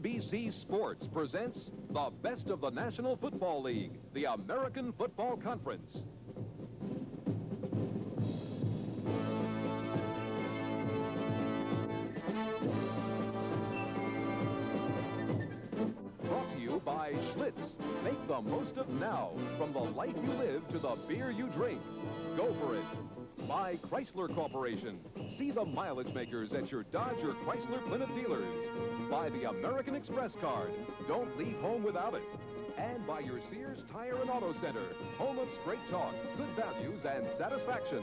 NBC Sports presents the best of the National Football League, the American Football Conference. Brought to you by Schlitz. Make the most of now. From the life you live to the beer you drink. Go for it. By Chrysler Corporation. See the mileage makers at your Dodge or Chrysler Plymouth dealers. By the American Express card. Don't leave home without it. And by your Sears Tire and Auto Center. Home of straight talk, good values, and satisfaction.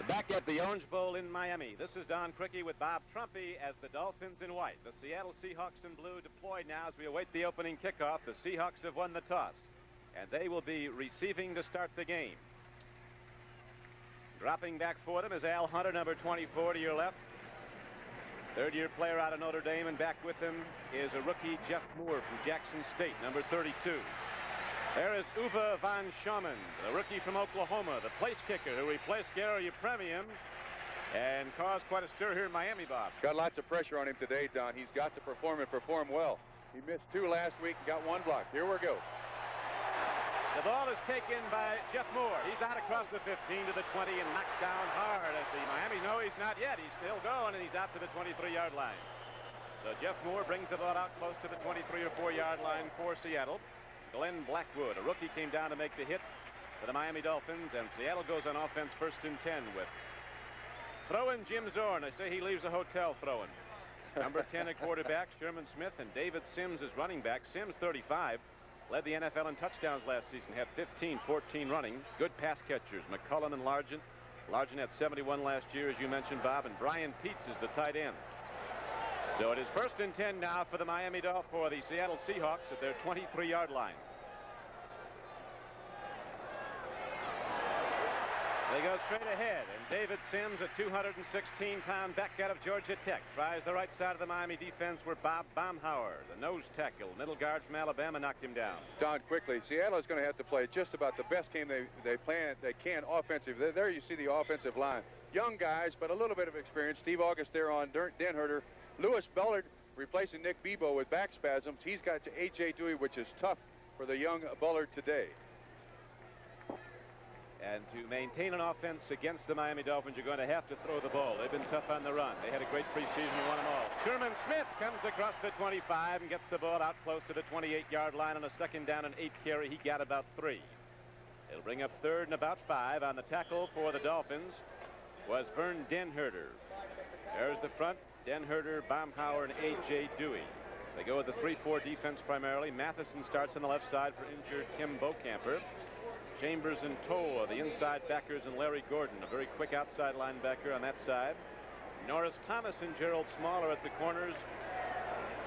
Back at the Orange Bowl in Miami, this is Don Criqui with Bob Trumpy as the Dolphins in white. The Seattle Seahawks in blue deployed now as we await the opening kickoff. The Seahawks have won the toss, and they will be receiving to start the game. Dropping back for them is Al Hunter, number 24 to your left. Third-year player out of Notre Dame, and back with him is a rookie, Jeff Moore from Jackson State, number 32. There is Uwe van Schomen, the rookie from Oklahoma, the place kicker who replaced Gary Premium and caused quite a stir here in Miami, Bob. Got lots of pressure on him today, Don. He's got to perform and perform well. He missed 2 last week and got 1 block. Here we go. The ball is taken by Jeff Moore. He's out across the 15 to the 20 and knocked down hard as the Miami. No, he's not yet. He's still going, and he's out to the 23-yard line. So Jeff Moore brings the ball out close to the 23 or 4-yard line for Seattle. Glenn Blackwood, a rookie, came down to make the hit for the Miami Dolphins, and Seattle goes on offense first and 10 with throwing Jim Zorn. I say he leaves the hotel throwing. Number 10 at quarterback, Sherman Smith, and David Sims is running back. Sims, 35, led the NFL in touchdowns last season, had 15, 14 running. Good pass catchers, McCullen and Largent. Largent had 71 last year, as you mentioned, Bob, and Brian Peets is the tight end. So it is first and 10 now for the Miami Dolphins, for the Seattle Seahawks at their 23-yard line. They go straight ahead, and David Sims, a 216-pound back out of Georgia Tech, tries the right side of the Miami defense where Bob Baumhauer, the nose tackle, middle guard from Alabama, knocked him down. Don, quickly, Seattle is going to have to play just about the best game they can offensively. There you see the offensive line. Young guys, but a little bit of experience. Steve August there on Denherter. Lewis Bullard replacing Nick Bebo with back spasms. He's got to A.J. Dewey, which is tough for the young Bullard today. And to maintain an offense against the Miami Dolphins, you're going to have to throw the ball. They've been tough on the run. They had a great preseason and won them all. Sherman Smith comes across the 25 and gets the ball out close to the 28-yard line on a second down and 8 carry. He got about 3. It'll bring up third and about 5. On the tackle for the Dolphins was Vern Denherter. There's the front. Denherter, Baumhauer, and A.J. Dewey. They go with the 3-4 defense primarily. Matheson starts on the left side for injured Kim Bocamper. Chambers and Toa, the inside backers, and Larry Gordon, a very quick outside linebacker on that side. Norris Thomas and Gerald Smaller at the corners.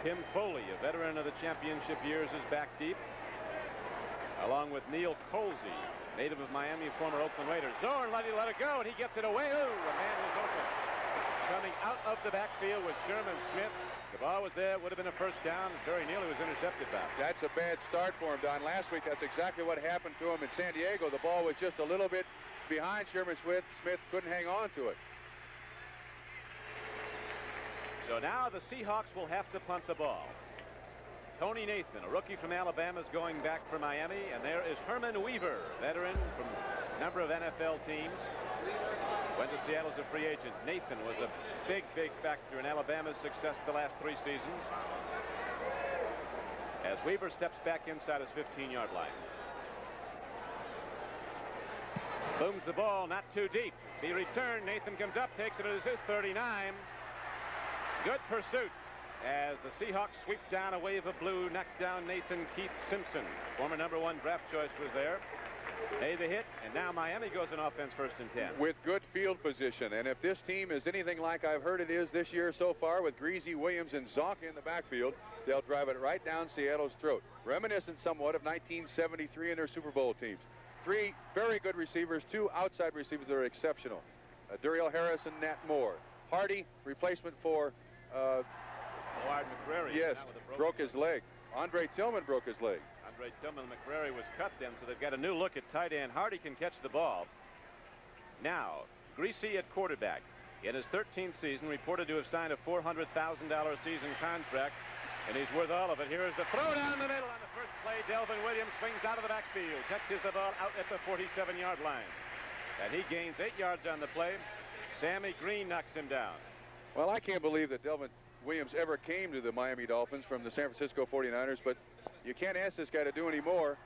Tim Foley, a veteran of the championship years, is back deep, along with Neil Colsey, native of Miami, former Oakland Raiders. Zorn let it go, and he gets it away. Ooh, a man was open. Coming out of the backfield with Sherman Smith. The ball was there, would have been a first down, and very nearly was intercepted back. That's a bad start for him, Don. Last week, that's exactly what happened to him in San Diego. The ball was just a little bit behind Sherman Smith. Smith couldn't hang on to it. So now the Seahawks will have to punt the ball. Tony Nathan, a rookie from Alabama, is going back for Miami, and there is Herman Weaver, veteran from a number of NFL teams. Went to Seattle as a free agent. Nathan was a big factor in Alabama's success the last 3 seasons. As Weaver steps back inside his 15-yard line. Booms the ball, not too deep. Be returned. Nathan comes up, takes it at his 39. Good pursuit as the Seahawks sweep down a wave of blue, knocked down Nathan Keith Simpson. Former #1 draft choice was there. Made the hit, and now Miami goes on offense first and 10. With good field position, and if this team is anything like I've heard it is this year so far, with Greasy, Williams, and Zonka in the backfield, they'll drive it right down Seattle's throat. Reminiscent somewhat of 1973 and their Super Bowl teams. 3 very good receivers, 2 outside receivers that are exceptional. Duriel Harris and Nat Moore. Hardy, replacement for... Howard McCrary. Yes, broke his leg. Andre Tillman broke his leg. Andre Tillman. McCrary was cut then, so they've got a new look at tight end. Hardy can catch the ball. Now, Greasy at quarterback. In his 13th season, reported to have signed a $400,000 season contract, and he's worth all of it. Here is the throw down the middle on the first play. Delvin Williams swings out of the backfield, catches the ball out at the 47-yard line. And he gains 8 yards on the play. Sammy Green knocks him down. Well, I can't believe that Delvin Williams ever came to the Miami Dolphins from the San Francisco 49ers, but you can't ask this guy to do any more.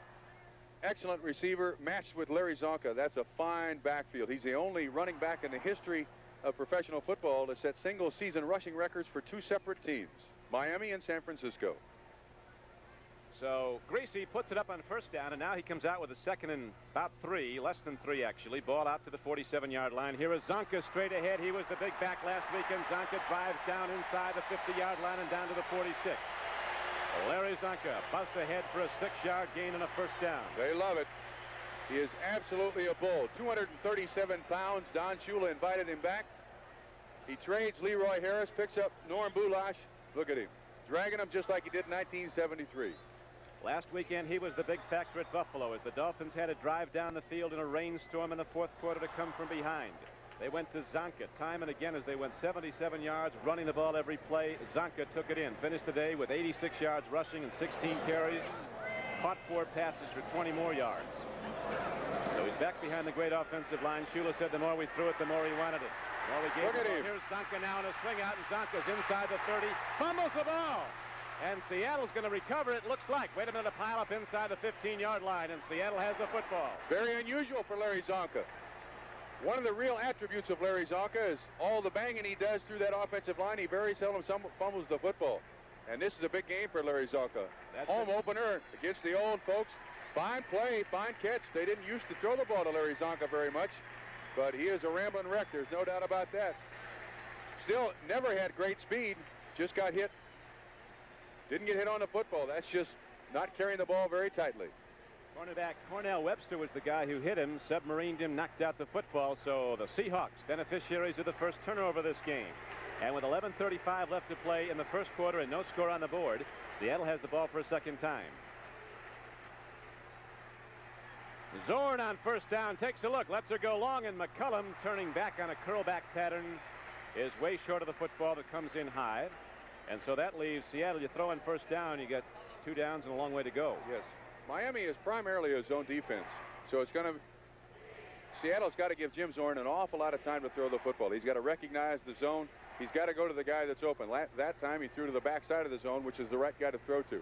Excellent receiver, matched with Larry Zonka. That's a fine backfield. He's the only running back in the history of professional football to set single-season rushing records for 2 separate teams, Miami and San Francisco. So Greasy puts it up on first down, and now he comes out with a second and about 3, less than 3 actually. Ball out to the 47-yard line. Here is Zonka straight ahead. He was the big back last weekend. Zonka drives down inside the 50-yard line and down to the 46. Larry Zonka busts ahead for a 6-yard gain and a first down. They love it. He is absolutely a bull. 237 pounds. Don Shula invited him back. He trades Leroy Harris, picks up Norm Bulash. Look at him, dragging him just like he did in 1973. Last weekend, he was the big factor at Buffalo as the Dolphins had to drive down the field in a rainstorm in the 4th quarter to come from behind. They went to Zonka time and again as they went 77 yards, running the ball every play. Zonka took it in, finished the day with 86 yards rushing and 16 carries. Caught 4 passes for 20 more yards. So he's back behind the great offensive line. Shula said the more we threw it, the more he wanted it. The more we gave Look at him. Here's Zonka now in a swing out, and Zonka's inside the 30. Fumbles the ball. And Seattle's going to recover, it looks like. Wait a minute, a pile up inside the 15-yard line, and Seattle has the football. Very unusual for Larry Zonka. One of the real attributes of Larry Zonka is all the banging he does through that offensive line. He very seldom fumbles the football. And this is a big game for Larry Zonka. Home opener against the old folks. Fine play, fine catch. They didn't used to throw the ball to Larry Zonka very much, but he is a rambling wreck. There's no doubt about that. Still never had great speed. Just got hit. Didn't get hit on the football. That's just not carrying the ball very tightly. Cornerback Cornell Webster was the guy who hit him, submarined him, knocked out the football. So the Seahawks, beneficiaries of the first turnover this game. And with 11:35 left to play in the first quarter and no score on the board, Seattle has the ball for a second time. Zorn on first down takes a look, lets her go long, and McCullum, turning back on a curl back pattern, is way short of the football that comes in high. And so that leaves Seattle. You throw in first down, you got 2 downs and a long way to go. Yes. Miami is primarily a zone defense. So it's going to Seattle's got to give Jim Zorn an awful lot of time to throw the football. He's got to recognize the zone. He's got to go to the guy that's open. That time he threw to the backside of the zone, which is the right guy to throw to.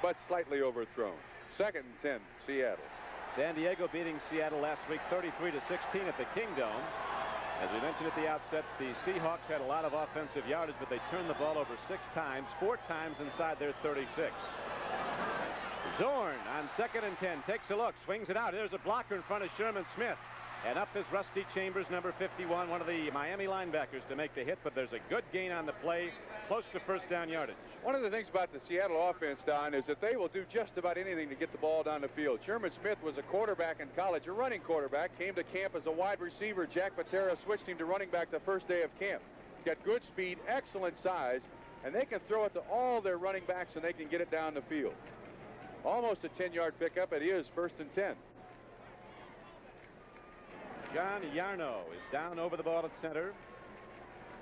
But slightly overthrown. 2nd and 10, Seattle. San Diego beating Seattle last week 33-16 at the Kingdome. As we mentioned at the outset, the Seahawks had a lot of offensive yardage, but they turned the ball over 6 times, 4 times inside their 36. Zorn on 2nd and 10 takes a look, swings it out. There's a blocker in front of Sherman Smith. And up is Rusty Chambers, number 51, one of the Miami linebackers, to make the hit, but there's a good gain on the play, close to first down yardage. One of the things about the Seattle offense, Don, is that they will do just about anything to get the ball down the field. Sherman Smith was a quarterback in college, a running quarterback, came to camp as a wide receiver. Jack Patera switched him to running back the first day of camp. He's got good speed, excellent size, and they can throw it to all their running backs and they can get it down the field. Almost a 10-yard pickup. It is 1st and 10. John Yarno is down over the ball at center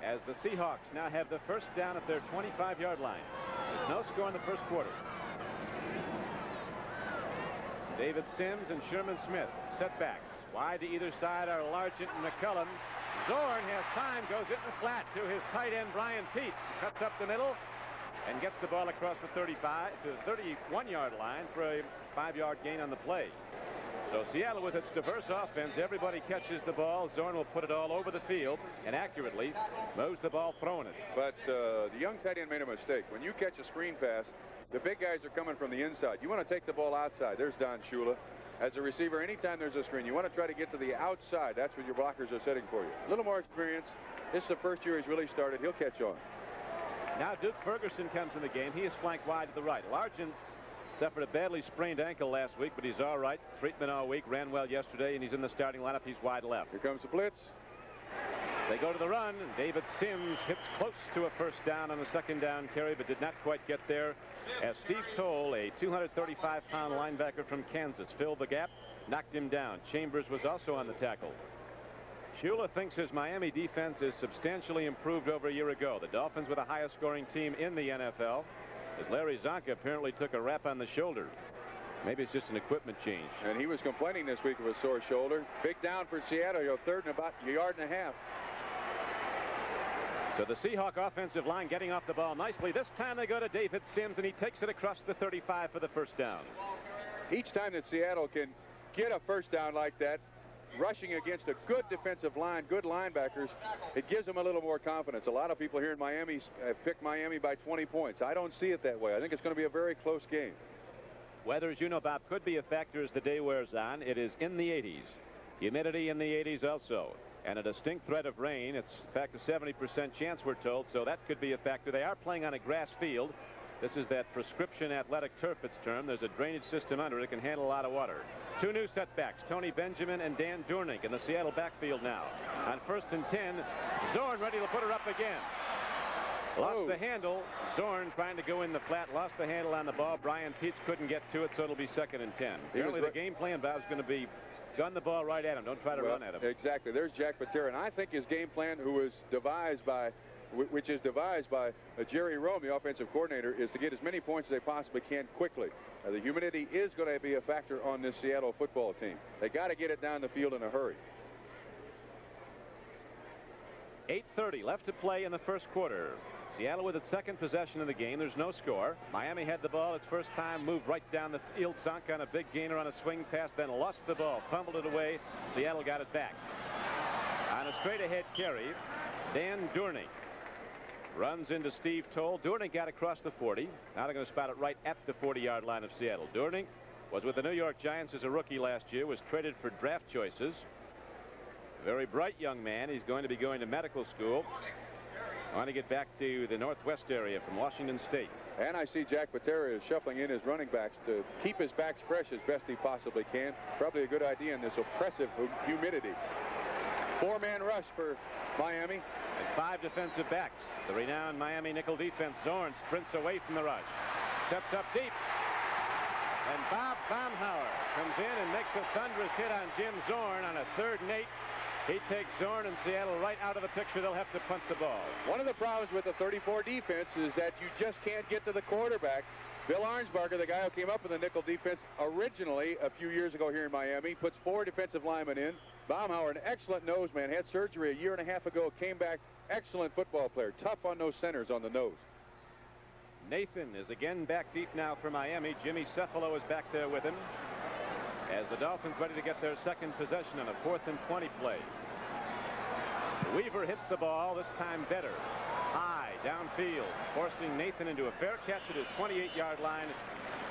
as the Seahawks now have the first down at their 25-yard line. There's no score in the first quarter. David Sims and Sherman Smith setbacks. Wide to either side are Largent and McCullum. Zorn has time, goes in the flat to his tight end Brian Peets. Cuts up the middle and gets the ball across the 35 to the 31-yard line for a 5-yard gain on the play. So Seattle, with its diverse offense, everybody catches the ball. Zorn will put it all over the field and accurately moves the ball, throwing it. But the young tight end made a mistake. When you catch a screen pass, the big guys are coming from the inside. You want to take the ball outside. There's Don Shula. As a receiver, anytime there's a screen, you want to try to get to the outside. That's what your blockers are setting for you. A little more experience. This is the first year he's really started. He'll catch on. Now Duke Ferguson comes in the game. He is flanked wide to the right. Largent suffered a badly sprained ankle last week, but he's all right. Treatment all week. Ran well yesterday, and he's in the starting lineup. He's wide left. Here comes the blitz. They go to the run. David Sims hits close to a first down on a second down carry, but did not quite get there, as Steve Toll, a 235-pound linebacker from Kansas, filled the gap, knocked him down. Chambers was also on the tackle. Shula thinks his Miami defense is substantially improved over a year ago. The Dolphins were the highest scoring team in the NFL, as Larry Zonka apparently took a rap on the shoulder. Maybe it's just an equipment change. And he was complaining this week of a sore shoulder. Big down for Seattle. Third and about a yard and a half. So the Seahawk offensive line getting off the ball nicely. This time they go to David Sims, and he takes it across the 35 for the first down. Each time that Seattle can get a first down like that, rushing against a good defensive line, good linebackers, it gives them a little more confidence. A lot of people here in Miami have picked Miami by 20 points. I don't see it that way. I think it's going to be a very close game. Weather, as you know, Bob, could be a factor as the day wears on. It is in the 80s. Humidity in the 80s also. And a distinct threat of rain. It's, in fact, a 70% chance, we're told, so that could be a factor. They are playing on a grass field. This is that prescription athletic turf, it's termed. There's a drainage system under it. It can handle a lot of water. Two new setbacks, Tony Benjamin and Dan Durnick in the Seattle backfield now. On 1st and 10, Zorn ready to put her up again. Lost the handle. Zorn trying to go in the flat, lost the handle on the ball. Brian Peets couldn't get to it, so it'll be 2nd and 10. Apparently the game plan, Bob, is going to be gun the ball right at him. Don't try to run at him. Exactly. There's Jack Patera, and I think his game plan, which is devised by Jerry Rome, the offensive coordinator, is to get as many points as they possibly can quickly. The humidity is going to be a factor on this Seattle football team. They got to get it down the field in a hurry. 8:30 left to play in the first quarter. Seattle with its second possession of the game. There's no score. Miami had the ball its first time, moved right down the field. Zonka on a big gainer on a swing pass, then lost the ball, fumbled it away. Seattle got it back. On a straight ahead carry, Dan Durnick runs into Steve Toll. Durnick got across the 40. Now they're going to spot it right at the 40-yard line of Seattle. Durnick was with the New York Giants as a rookie last year, was traded for draft choices. A very bright young man. He's going to be going to medical school. I want to get back to the Northwest area from Washington State. And I see Jack Patera is shuffling in his running backs to keep his backs fresh as best he possibly can. Probably a good idea in this oppressive humidity. 4-man rush for Miami. And 5 defensive backs. The renowned Miami nickel defense. Zorn sprints away from the rush. Sets up deep. And Bob Baumhauer comes in and makes a thunderous hit on Jim Zorn on a 3rd and 8. He takes Zorn and Seattle right out of the picture. They'll have to punt the ball. One of the problems with the 34 defense is that you just can't get to the quarterback. Bill Arnsparger, the guy who came up with the nickel defense originally a few years ago here in Miami, puts 4 defensive linemen in. Baumhauer, an excellent nose man, had surgery a year and a half ago, came back, excellent football player, tough on those centers on the nose. Nathan is again back deep now for Miami. Jimmy Cephalo is back there with him, as the Dolphins ready to get their second possession on a 4th and 20 play. Weaver hits the ball, this time better. High downfield, forcing Nathan into a fair catch at his 28-yard line.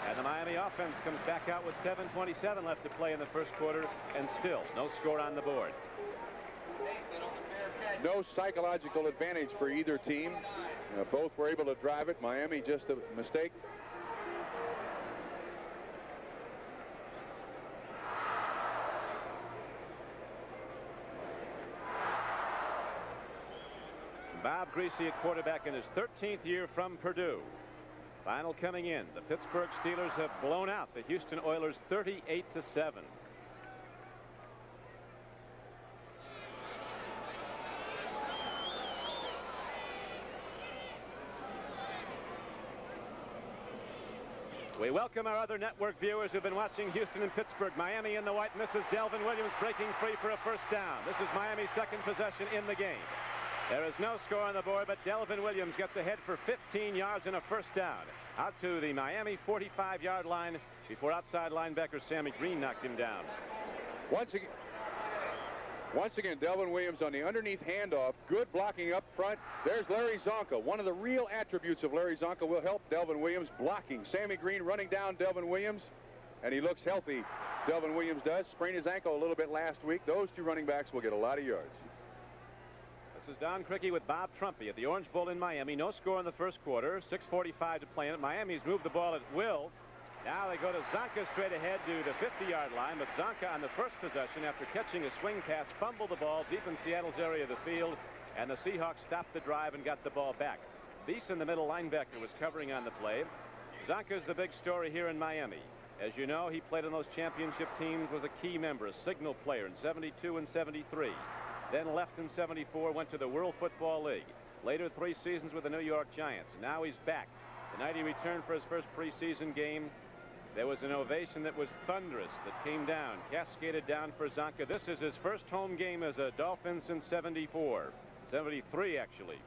And the Miami offense comes back out with 7:27 left to play in the first quarter, and still no score on the board. No psychological advantage for either team. Both were able to drive it. Miami just a mistake. Bob Greasy at quarterback in his 13th year from Purdue. Final coming in. The Pittsburgh Steelers have blown out the Houston Oilers 38-7. We welcome our other network viewers who've been watching Houston and Pittsburgh. Miami in the white misses. Delvin Williams breaking free for a first down. This is Miami's second possession in the game. There is no score on the board, but Delvin Williams gets ahead for 15 yards and a first down. Out to the Miami 45-yard line before outside linebacker Sammy Green knocked him down. Once again, Delvin Williams on the underneath handoff. Good blocking up front. There's Larry Zonka. One of the real attributes of Larry Zonka will help Delvin Williams blocking. Sammy Green running down Delvin Williams, and he looks healthy. Delvin Williams does. Sprained his ankle a little bit last week. Those two running backs will get a lot of yards. This is Don Criqui with Bob Trumpy at the Orange Bowl in Miami. No score in the first quarter. 6:45 to play in it. Miami's moved the ball at will Now they go to Zonka straight ahead to the 50-yard line, but Zonka on the first possession after catching a swing pass fumbled the ball deep in Seattle's area of the field, and the Seahawks stopped the drive and got the ball back. Beeson, the middle linebacker, was covering on the play. Zonka's the big story here in Miami. As you know, he played on those championship teams, was a key member, a signal player in 72 and 73. Then left in 74, went to the World Football League. Later 3 seasons with the New York Giants. Now he's back. The night he returned for his first preseason game, there was an ovation that was thunderous that came down, cascaded down for Zonka. This is his first home game as a Dolphin since 74. 73, actually.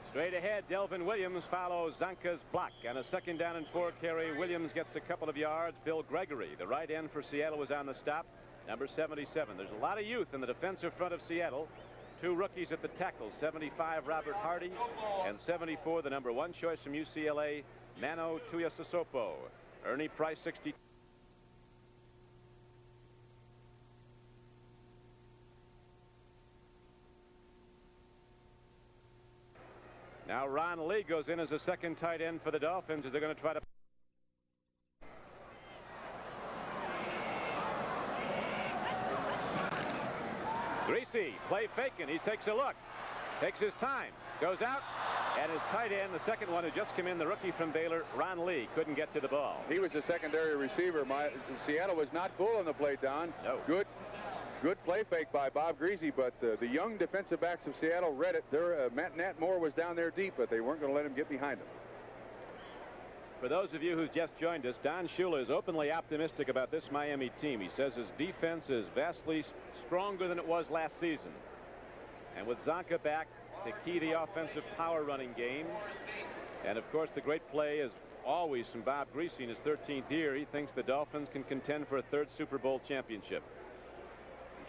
Straight ahead, Delvin Williams follows Zonka's block. On a 2nd down and 4 carry, Williams gets a couple of yards. Bill Gregory, the right end for Seattle, was on the stop. Number 77. There's a lot of youth in the defensive front of Seattle. 2 rookies at the tackle, 75 Robert Hardy, and 74 the number 1 choice from UCLA, Mano Tuiasosopo. Ernie Price, 60. Now Ron Lee goes in as a 2nd tight end for the Dolphins as they're going to try to. Greasy, play faking. He takes a look, takes his time, goes out, and his tight end, the 2nd one who just came in, the rookie from Baylor, Ron Lee, couldn't get to the ball. He was a secondary receiver. Seattle was not full on the play, Don. No. Good play fake by Bob Greasy, but the young defensive backs of Seattle read it. Matt Natmore was down there deep, but they weren't going to let him get behind him. For those of you who just joined us, Don Shula is openly optimistic about this Miami team. He says his defense is vastly stronger than it was last season. And with Zonka back to key the offensive power running game, and of course the great play is always from Bob Greasy in his 13th year, he thinks the Dolphins can contend for a 3rd Super Bowl championship.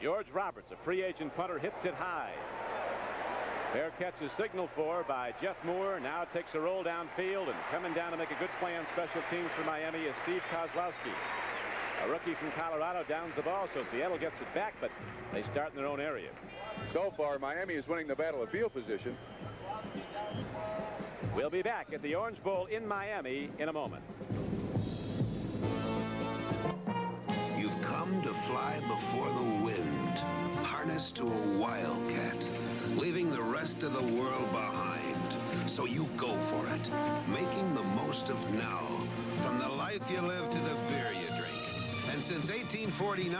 George Roberts, a free agent punter, hits it high. Fair catch is signaled for by Jeff Moore. Now takes a roll downfield, and coming down to make a good play on special teams for Miami is Steve Kozlowski. A rookie from Colorado downs the ball, so Seattle gets it back, but they start in their own area. So far, Miami is winning the battle of field position. We'll be back at the Orange Bowl in Miami in a moment. You've come to fly before the wind, harnessed to a wildcat, leaving the rest of the world behind. So you go for it, making the most of now, from the life you live to the beer you drink. And since 1849,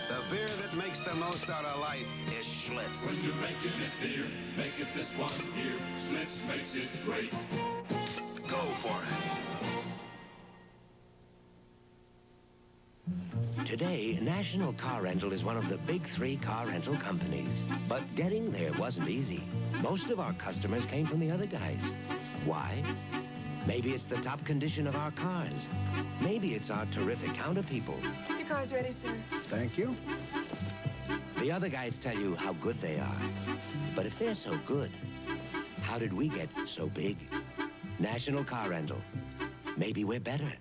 the beer that makes the most out of life is Schlitz. When you're making it beer, make it this one here. Schlitz makes it great. Go for it. Today, National Car Rental is one of the big 3 car rental companies. But getting there wasn't easy. Most of our customers came from the other guys. Why? Maybe it's the top condition of our cars. Maybe it's our terrific counter people. Your car's ready, sir. Thank you. The other guys tell you how good they are. But if they're so good, how did we get so big? National Car Rental. Maybe we're better.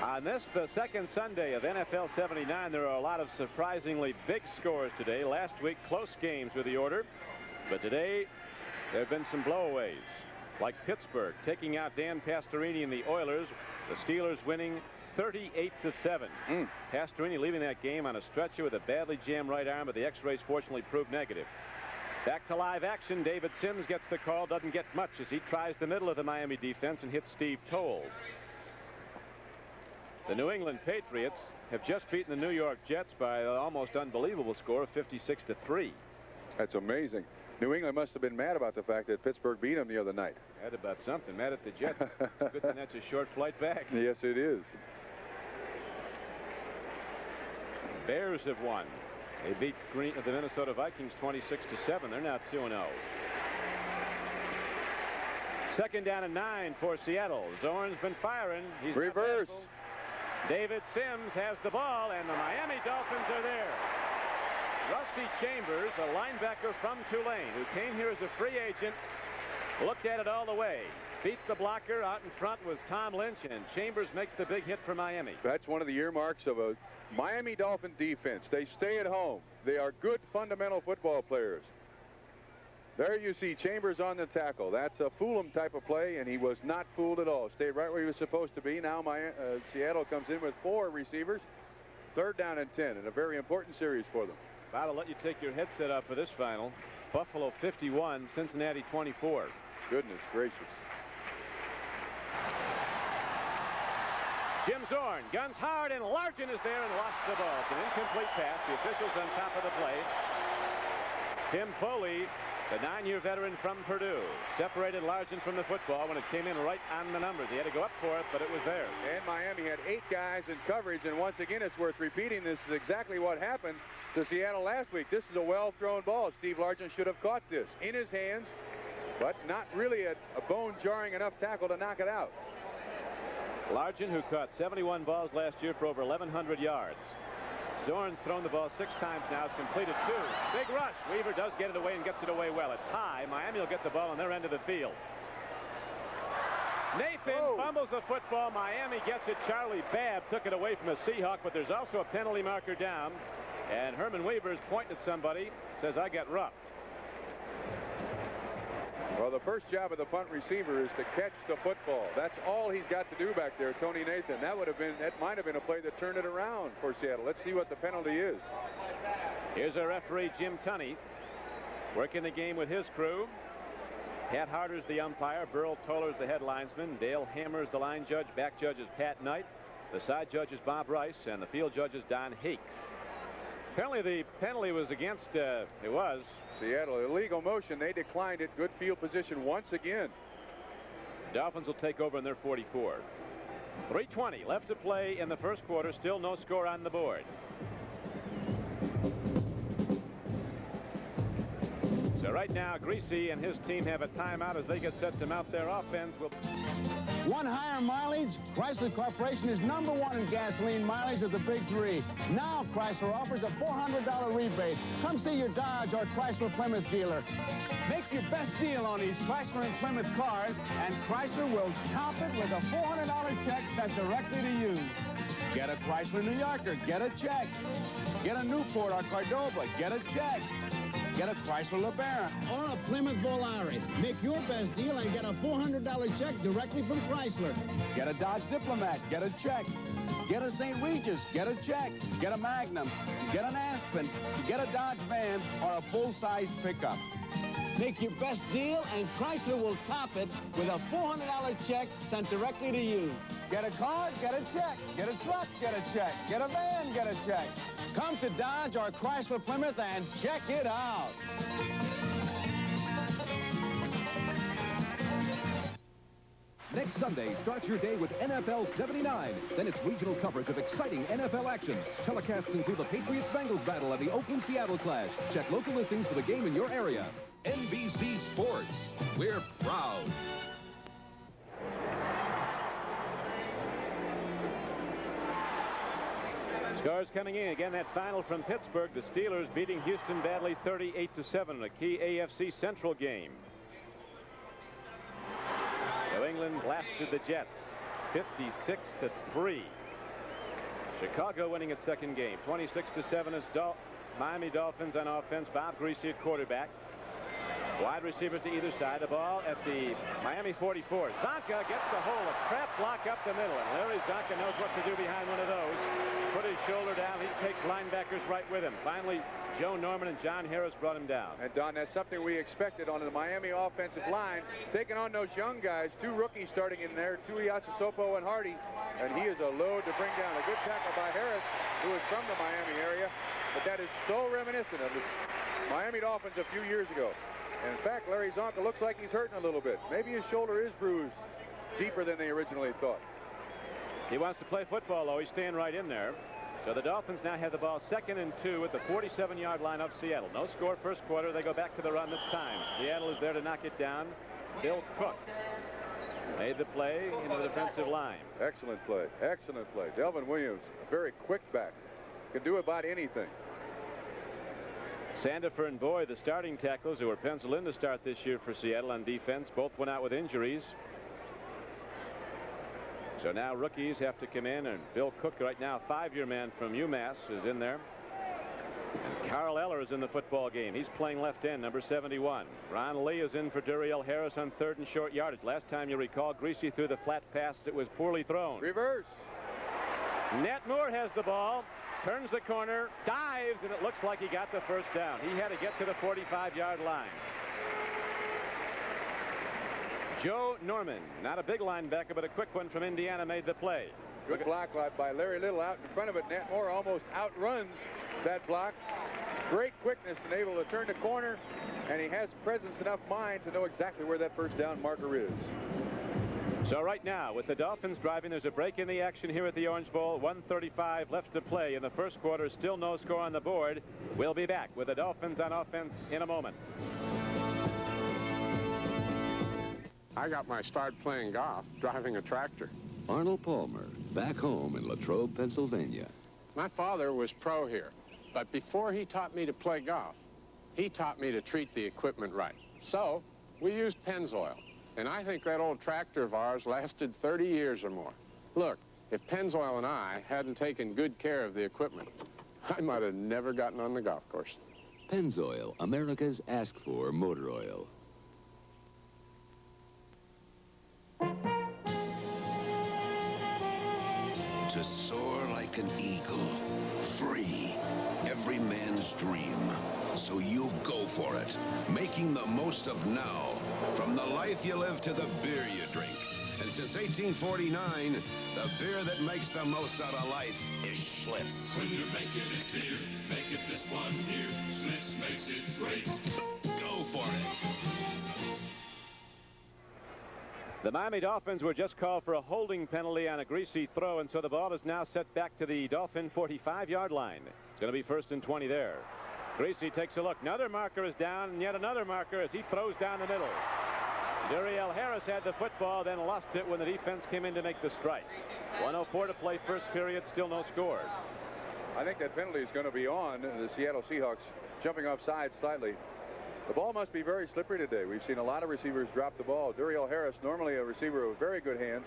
On this, the 2nd Sunday of NFL 79, there are a lot of surprisingly big scores today. Last week, close games were the order. But today, there have been some blowaways, like Pittsburgh taking out Dan Pastorini and the Oilers. The Steelers winning 38-7. Pastorini leaving that game on a stretcher with a badly jammed right arm, but the X-rays fortunately proved negative. Back to live action. David Sims gets the call, doesn't get much as he tries the middle of the Miami defense and hits Steve Toll. The New England Patriots have just beaten the New York Jets by an almost unbelievable score of 56-3. That's amazing. New England must have been mad about the fact that Pittsburgh beat them the other night. Mad about something. Mad at the Jets. Good thing that's a short flight back. Yes, it is. Bears have won. They beat the Minnesota Vikings 26-7. They're now 2-0. 2nd down and 9 for Seattle. Zorn's been firing. He's reverse. David Sims has the ball, and the Miami Dolphins are there. Rusty Chambers, a linebacker from Tulane, who came here as a free agent, looked at it all the way. Beat the blocker. Out in front was Tom Lynch, and Chambers makes the big hit for Miami. That's one of the earmarks of a Miami Dolphin defense. They stay at home. They are good fundamental football players. There you see Chambers on the tackle. That's a fool him type of play, and he was not fooled at all. Stayed right where he was supposed to be. Now Seattle comes in with 4 receivers. 3rd down and 10, and a very important series for them. Bob, I'll let you take your headset off for this final. Buffalo 51, Cincinnati 24. Goodness gracious. Jim Zorn guns hard, and Largent is there and lost the ball. It's an incomplete pass. The officials on top of the play. Tim Foley, the 9-year veteran from Purdue, separated Largent from the football when it came in right on the numbers. He had to go up for it, but it was there. And Miami had 8 guys in coverage, and once again, it's worth repeating. This is exactly what happened to Seattle last week. This is a well-thrown ball. Steve Largent should have caught this in his hands, but not really a bone-jarring enough tackle to knock it out. Largent, who caught 71 balls last year for over 1,100 yards. Zorn's thrown the ball 6 times now. It's completed 2. Big rush. Weaver does get it away and gets it away well. It's high. Miami will get the ball on their end of the field. Nathan fumbles the football. Miami gets it. Charlie Babb took it away from a Seahawk, but there's also a penalty marker down. And Herman Weaver is pointing at somebody. Says, I got roughed. Well, the first job of the punt receiver is to catch the football. That's all he's got to do back there, Tony Nathan. That might have been a play that turned it around for Seattle. Let's see what the penalty is. Here's our referee, Jim Tunney, working the game with his crew. Pat Harder's the umpire. Burl Toller's the head linesman. Dale Hammer's the line judge. Back judge is Pat Knight. The side judge is Bob Rice, and the field judge is Don Hakes. Apparently the penalty was against, it was. Seattle, illegal motion. They declined it. Good field position once again. The Dolphins will take over in their 44. 3:20 left to play in the first quarter. Still no score on the board. So right now, Greasy and his team have a timeout as they get set to mount their offense. Want higher mileage? Chrysler Corporation is #1 in gasoline mileage of the big 3. Now Chrysler offers a $400 rebate. Come see your Dodge or Chrysler Plymouth dealer. Make your best deal on these Chrysler and Plymouth cars, and Chrysler will top it with a $400 check sent directly to you. Get a Chrysler New Yorker, get a check. Get a Newport or Cordova, get a check. Get a Chrysler LeBaron or a Plymouth Volare. Make your best deal and get a $400 check directly from Chrysler. Get a Dodge Diplomat, get a check. Get a St. Regis, get a check. Get a Magnum, get an Aspen, get a Dodge van or a full-size pickup. Make your best deal and Chrysler will top it with a $400 check sent directly to you. Get a car, get a check. Get a truck, get a check. Get a van, get a check. Come to Dodge or Chrysler Plymouth and check it out. Next Sunday, start your day with NFL 79. Then it's regional coverage of exciting NFL action. Telecasts include the Patriots-Bengals battle and the Oakland-Seattle clash. Check local listings for the game in your area. NBC Sports. We're proud. Scores coming in. Again, that final from Pittsburgh. The Steelers beating Houston badly 38-7 in a key AFC Central game. New England blasted the Jets 56-3. Chicago winning its second game 26-7 as Miami Dolphins on offense. Bob Greasy at quarterback. Wide receivers to either side. The ball at the Miami 44. Zonka gets the hole. A trap block up the middle. And Larry Zonka knows what to do behind one of those. Put his shoulder down. He takes linebackers right with him. Finally, Joe Norman and John Harris brought him down. And, Don, that's something we expected on the Miami offensive line. Taking on those young guys. 2 rookies starting in there. Tuiasa Sopo and Hardy. And he is a load to bring down. A good tackle by Harris, who is from the Miami area. But that is so reminiscent of the Miami Dolphins a few years ago. In fact, Larry Zonka looks like he's hurting a little bit. Maybe his shoulder is bruised deeper than they originally thought. He wants to play football, though. He's staying right in there. So the Dolphins now have the ball 2nd and 2 at the 47-yard line of Seattle. No score first quarter. They go back to the run this time. Seattle is there to knock it down. Bill Cook made the play into the defensive line. Excellent play. Excellent play. Delvin Williams, a very quick back. Can do about anything. Sandifer and Boyd, the starting tackles who were penciled in to start this year for Seattle on defense, both went out with injuries. So now rookies have to come in, and Bill Cook right now, 5-year man from UMass, is in there. And Carl Eller is in the football game. He's playing left end, number 71. Ron Lee is in for Duriel Harris on 3rd and short yardage. Last time you recall, Greasy threw the flat pass that was poorly thrown. Reverse. Nat Moore has the ball, turns the corner, dives, and it looks like he got the first down. He had to get to the 45-yard line. Joe Norman, not a big linebacker, but a quick one from Indiana, made the play. Good block by Larry Little out in front of it. Nat Moore almost outruns that block. Great quickness and able to turn the corner, and he has presence enough mind to know exactly where that first down marker is. So right now, with the Dolphins driving, there's a break in the action here at the Orange Bowl. 1:35 left to play in the first quarter. Still no score on the board. We'll be back with the Dolphins on offense in a moment. I got my start playing golf driving a tractor. Arnold Palmer, back home in Latrobe, Pennsylvania. My father was pro here, but before he taught me to play golf, he taught me to treat the equipment right. So we used Pennzoil, and I think that old tractor of ours lasted 30 years or more. Look, if Pennzoil and I hadn't taken good care of the equipment, I might have never gotten on the golf course. Pennzoil, America's asked-for motor oil. To soar like an eagle, free, every man's dream. So you go for it, making the most of now. From the life you live to the beer you drink. And since 1849, the beer that makes the most out of life is Schlitz. When you're making it clear, make it this one here. Schlitz makes it great. Go for it. The Miami Dolphins were just called for a holding penalty on a Greasy throw, and so the ball is now set back to the Dolphin 45-yard line. It's going to be 1st and 20 there. Greasy takes a look. Another marker is down, and yet another marker as he throws down the middle. Duriel Harris had the football, then lost it when the defense came in to make the strike. 1:04 to play first period, still no score. I think that penalty is going to be on the Seattle Seahawks, jumping offside slightly. The ball must be very slippery today. We've seen a lot of receivers drop the ball. Duriel Harris, normally a receiver with very good hands,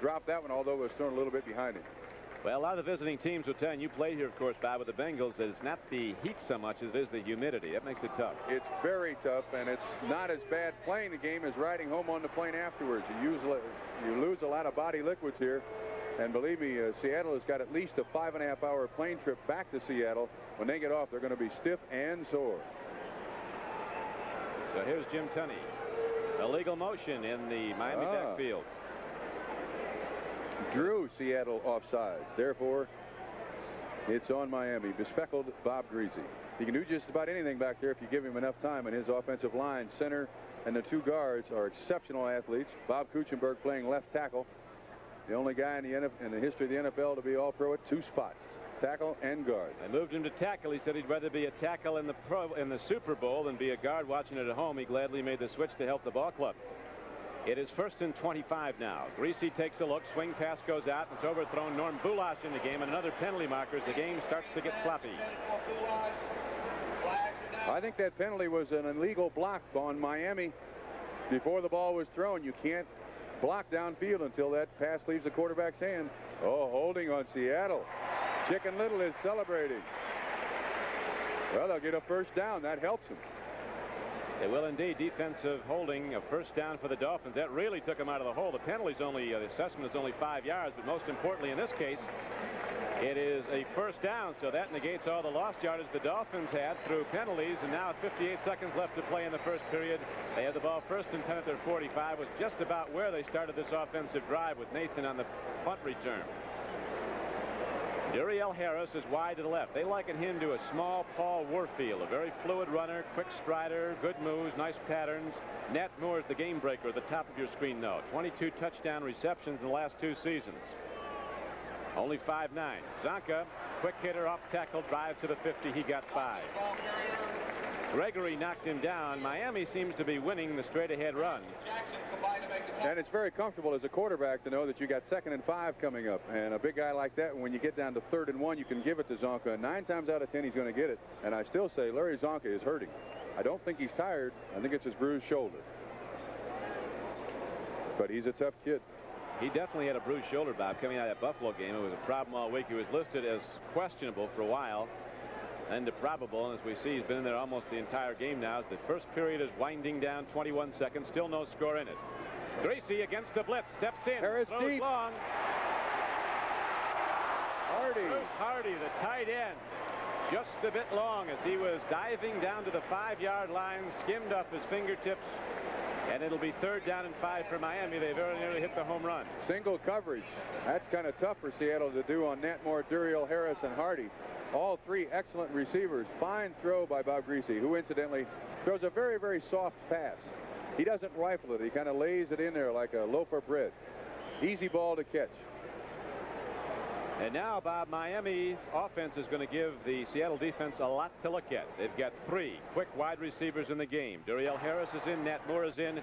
dropped that one, although it was thrown a little bit behind him. Well, a lot of the visiting teams will tell you, and you played here, of course, Bob, with the Bengals, that it's not the heat so much as it is the humidity. That makes it tough. It's very tough, and it's not as bad playing the game as riding home on the plane afterwards. You lose a lot of body liquids here, and believe me, Seattle has got at least a 5.5-hour plane trip back to Seattle. When they get off, they're going to be stiff and sore. So here's Jim Tunney. Illegal motion in the Miami backfield. Drew Seattle offsides. Therefore, it's on Miami. Bespeckled Bob Greasy. He can do just about anything back there if you give him enough time, and his offensive line, center, and the 2 guards are exceptional athletes. Bob Kuchenberg playing left tackle. The only guy in the history of the NFL to be all-pro at 2 spots. Tackle and guard. I moved him to tackle. He said he'd rather be a tackle in the Super Bowl than be a guard watching it at home. He gladly made the switch to help the ball club. It is 1st and 25 now. Greasy takes a look. Swing pass goes out. It's overthrown. Norm Bulash in the game, and another penalty marker as the game starts to get sloppy. I think that penalty was an illegal block on Miami before the ball was thrown. You can't block downfield until that pass leaves the quarterback's hand. Oh, holding on Seattle. Chicken Little is celebrating. Well, they'll get a first down. That helps them. They will indeed. Defensive holding, a first down for the Dolphins. That really took them out of the hole. The penalty's only, the assessment is only 5 yards, but most importantly in this case, it is a first down, so that negates all the lost yardage the Dolphins had through penalties. And now at 58 seconds left to play in the first period, they had the ball 1st and 10 at their 45. Was just about where they started this offensive drive with Nathan on the punt return. Duriel Harris is wide to the left. They liken him to a small Paul Warfield, a very fluid runner, quick strider, good moves, nice patterns. Nat Moore is the game breaker at the top of your screen, though. 22 touchdown receptions in the last 2 seasons. Only 5'9". Zonka, quick hitter, off tackle, drive to the 50. He got 5. Gregory knocked him down. Miami seems to be winning the straight-ahead run. And it's very comfortable as a quarterback to know that you got 2nd and 5 coming up. And a big guy like that, when you get down to 3rd and 1, you can give it to Zonka. 9 times out of 10, he's going to get it. And I still say Larry Zonka is hurting. I don't think he's tired. I think it's his bruised shoulder. But he's a tough kid. He definitely had a bruised shoulder, Bob, coming out of that Buffalo game. It was a problem all week. He was listed as questionable for a while. into probable. And as we see, he's been in there almost the entire game now. As the first period is winding down, 21 seconds, still no score in it. Greasy against the blitz, steps in, Harris throws deep. long. Hardy. Bruce Hardy, the tight end, just a bit long as he was diving down to the 5-yard line, skimmed off his fingertips, and it'll be 3rd down and 5 for Miami. They very nearly hit the home run. Single coverage. That's kind of tough for Seattle to do on Netmore, Duriel, Harris, and Hardy. All 3 excellent receivers. Fine throw by Bob Greasy, who incidentally throws a very, very soft pass. He doesn't rifle it. He kind of lays it in there like a loaf of bread. Easy ball to catch. And now, Bob, Miami's offense is going to give the Seattle defense a lot to look at. They've got 3 quick wide receivers in the game. Duriel Harris is in, Nat Moore is in,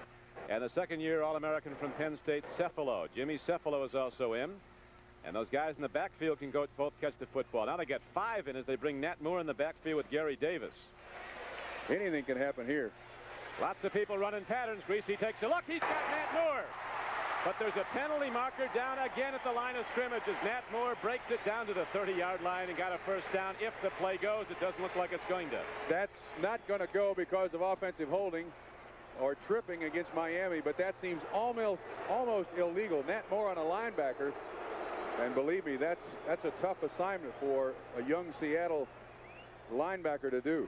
and the second-year All-American from Penn State, Cephalo. Jimmy Cephalo is also in. And those guys in the backfield can both catch the football. Now they get 5 in as they bring Nat Moore in the backfield with Gary Davis. Anything can happen here. Lots of people running patterns. Greasy takes a look. He's got Nat Moore. But there's a penalty marker down again at the line of scrimmage as Nat Moore breaks it down to the 30-yard line and got a first down. If the play goes, it doesn't look like it's going to. That's not going to go because of offensive holding or tripping against Miami, but that seems almost illegal. Nat Moore on a linebacker, and believe me, that's a tough assignment for a young Seattle linebacker to do.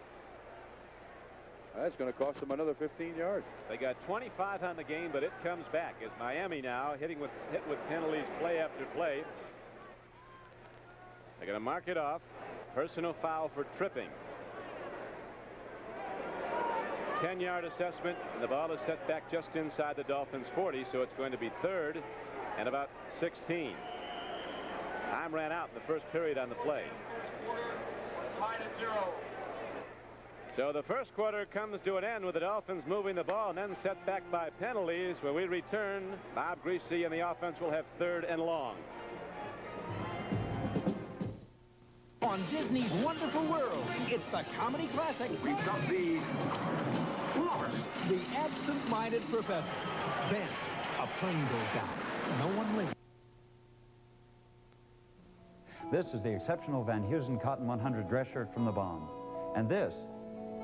That's going to cost them another 15 yards. They got 25 on the game, but it comes back as Miami now hit with penalties play after play. They're going to mark it off. Personal foul for tripping. 10-yard assessment, and the ball is set back just inside the Dolphins' 40, so it's going to be 3rd and about 16. Time ran out in the first period on the play. Tied at 0. So the first quarter comes to an end with the Dolphins moving the ball and then set back by penalties. When we return, Bob Greasy and the offense will have 3rd and long. On Disney's Wonderful World, it's the comedy classic. We've got the Flowers. The Absent-Minded Professor. Then, a plane goes down. No one lives. This is the exceptional Van Heusen Cotton 100 dress shirt from the Bond. And this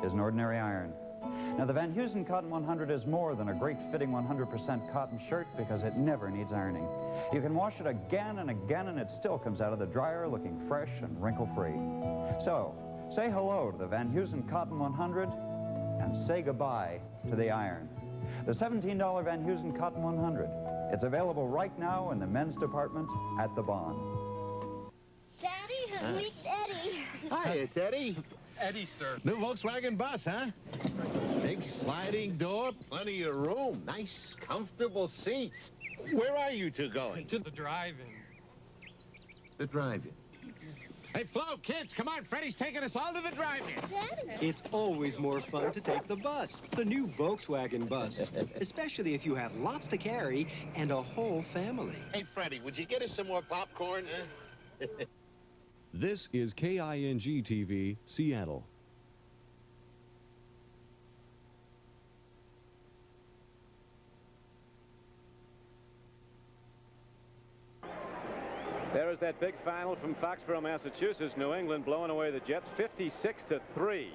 is an ordinary iron. Now, the Van Heusen Cotton 100 is more than a great fitting 100% cotton shirt because it never needs ironing. You can wash it again and again and it still comes out of the dryer looking fresh and wrinkle-free. So, say hello to the Van Heusen Cotton 100 and say goodbye to the iron. The $17 Van Heusen Cotton 100. It's available right now in the men's department at the Bond. Daddy, meet Eddie. Hiya, Teddy. Eddie, sir. New Volkswagen bus, huh? Big sliding door, plenty of room, nice, comfortable seats. Where are you two going? To the drive-in. The drive-in. Hey, Flo, kids, come on. Freddie's taking us all to the drive-in. Daddy. It's always more fun to take the bus, the new Volkswagen bus, especially if you have lots to carry and a whole family. Hey, Freddie, would you get us some more popcorn? This is KING-TV, Seattle. There is that big final from Foxborough, Massachusetts. New England blowing away the Jets 56-3.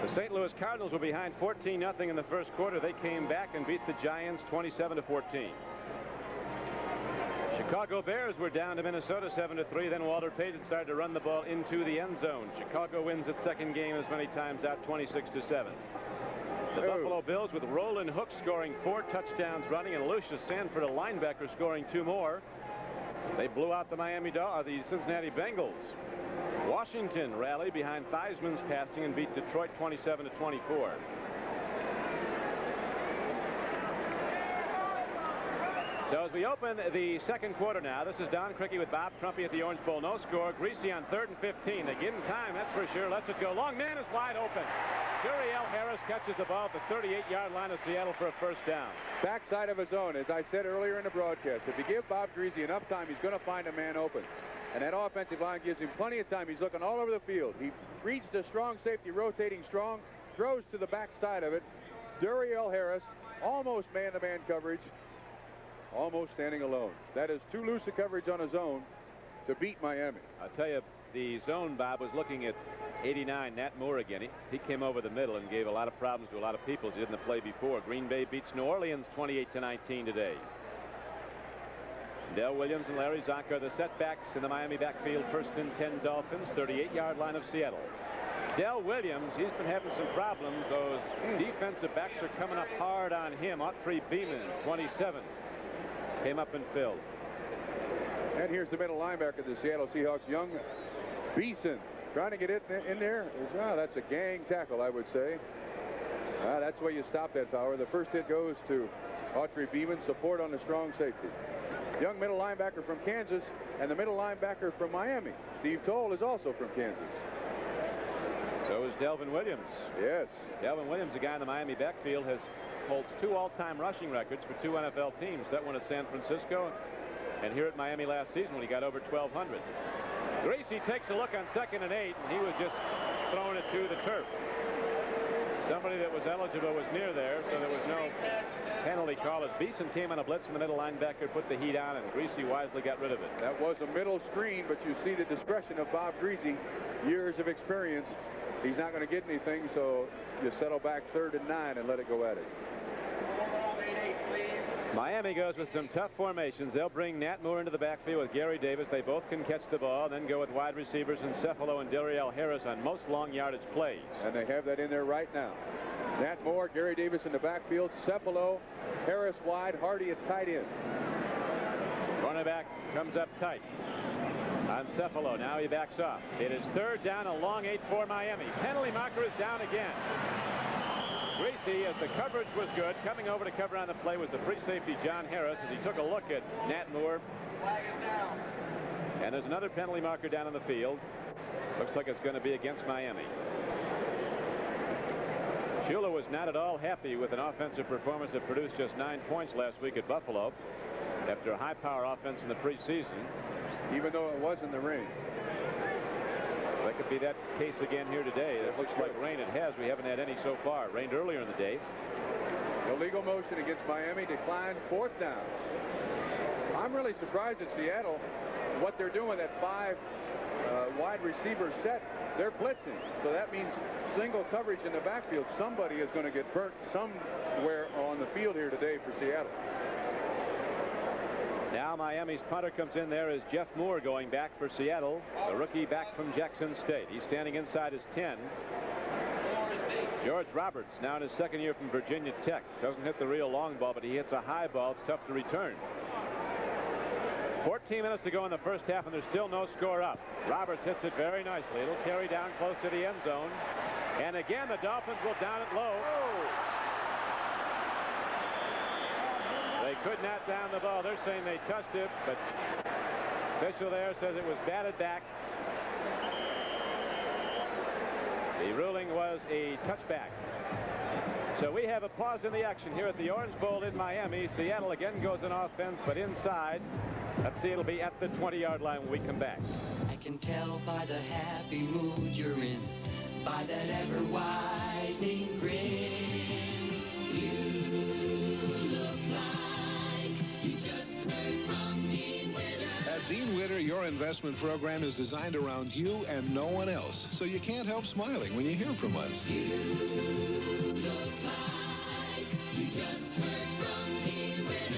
The St. Louis Cardinals were behind 14-0 in the first quarter. They came back and beat the Giants 27-14. Chicago Bears were down to Minnesota 7-3. Then Walter Payton started to run the ball into the end zone. Chicago wins its second game as many times out, 26-7. The Buffalo Bills with Roland Hook scoring 4 touchdowns running and Lucius Sanford, a linebacker, scoring 2 more. They blew out the Cincinnati Bengals. Washington rallied behind Theismann's passing and beat Detroit 27-24. So as we open the second quarter now, this is Don Criqui with Bob Trumpy at the Orange Bowl. No score. Greasy on 3rd and 15. They give him time, that's for sure. Lets it go. Long man is wide open. Duriel Harris catches the ball at the 38-yard line of Seattle for a first down. Backside of his own, as I said earlier in the broadcast. If you give Bob Greasy enough time, he's going to find a man open. And that offensive line gives him plenty of time. He's looking all over the field. He reads the strong safety, rotating strong, throws to the backside of it. Duriel Harris, almost man-to-man coverage, almost standing alone. That is too loose a coverage on his own to beat Miami. I'll tell you, the zone, Bob, was looking at 89, Nat Moore again. He came over the middle and gave a lot of problems to a lot of people. He didn't play before. Green Bay beats New Orleans 28-19 today. Del Williams and Larry Zonk are the setbacks in the Miami backfield. First and 10 Dolphins, 38-yard line of Seattle. Del Williams, he's been having some problems. Those defensive backs are coming up hard on him. Autry Beeman, 27, came up and filled. And here's the middle linebacker of the Seattle Seahawks, young Beeson, trying to get it in there. That's a gang tackle, I would say. That's the way you stop that power. The first hit goes to Autry Beeman, support on the strong safety. Young middle linebacker from Kansas, and the middle linebacker from Miami, Steve Toll, is also from Kansas. So is Delvin Williams. Yes. Delvin Williams, the guy in the Miami backfield, holds 2 all-time rushing records for 2 NFL teams. That one at San Francisco and here at Miami last season when he got over 1,200. Greasy takes a look on 2nd and 8, and he was just throwing it to the turf. Somebody that was eligible was near there, so there was no penalty call as Beeson came on a blitz and the middle linebacker put the heat on, and Greasy wisely got rid of it. That was a middle screen, but you see the discretion of Bob Greasy. Years of experience. He's not going to get anything, so you settle back 3rd and 9 and let it go at it. Miami goes with some tough formations. They'll bring Nat Moore into the backfield with Gary Davis. They both can catch the ball, then go with wide receivers and Cephalo and Dariel Harris on most long yardage plays. And they have that in there right now. Nat Moore, Gary Davis in the backfield, Cephalo, Harris wide, Hardy at tight end. Cornerback comes up tight on Cephalo. Now he backs off. It is 3rd down, a long 8 for Miami. Penalty marker is down again. Greasy, as the coverage was good, coming over to cover on the play was the free safety John Harris as he took a look at Nat Moore. And there's another penalty marker down on the field. Looks like it's going to be against Miami. Shula was not at all happy with an offensive performance that produced just 9 points last week at Buffalo after a high-power offense in the preseason. Even though it was in the rain. That could be that case again here today. That looks like rain. It has. We haven't had any so far. It rained earlier in the day. Illegal motion against Miami declined. 4th down. I'm really surprised at Seattle what they're doing at 5 wide receiver set. They're blitzing. So that means single coverage in the backfield. Somebody is going to get burnt somewhere on the field here today for Seattle. Now Miami's punter comes in. There is Jeff Moore going back for Seattle, the rookie back from Jackson State. He's standing inside his 10. George Roberts now in his 2nd year from Virginia Tech. Doesn't hit the real long ball, but he hits a high ball. It's tough to return. 14 minutes to go in the first half, and there's still no score up. Roberts hits it very nicely. It'll carry down close to the end zone. And again, the Dolphins will down it low. They could not down the ball. They're saying they touched it, but official there says it was batted back. The ruling was a touchback. So we have a pause in the action here at the Orange Bowl in Miami. Seattle again goes on offense, but inside. Let's see, it'll be at the 20-yard line when we come back. I can tell by the happy mood you're in, by that ever-widening grin. At Dean Witter, your investment program is designed around you and no one else, so you can't help smiling when you hear from us. You look like you just heard from Dean Witter.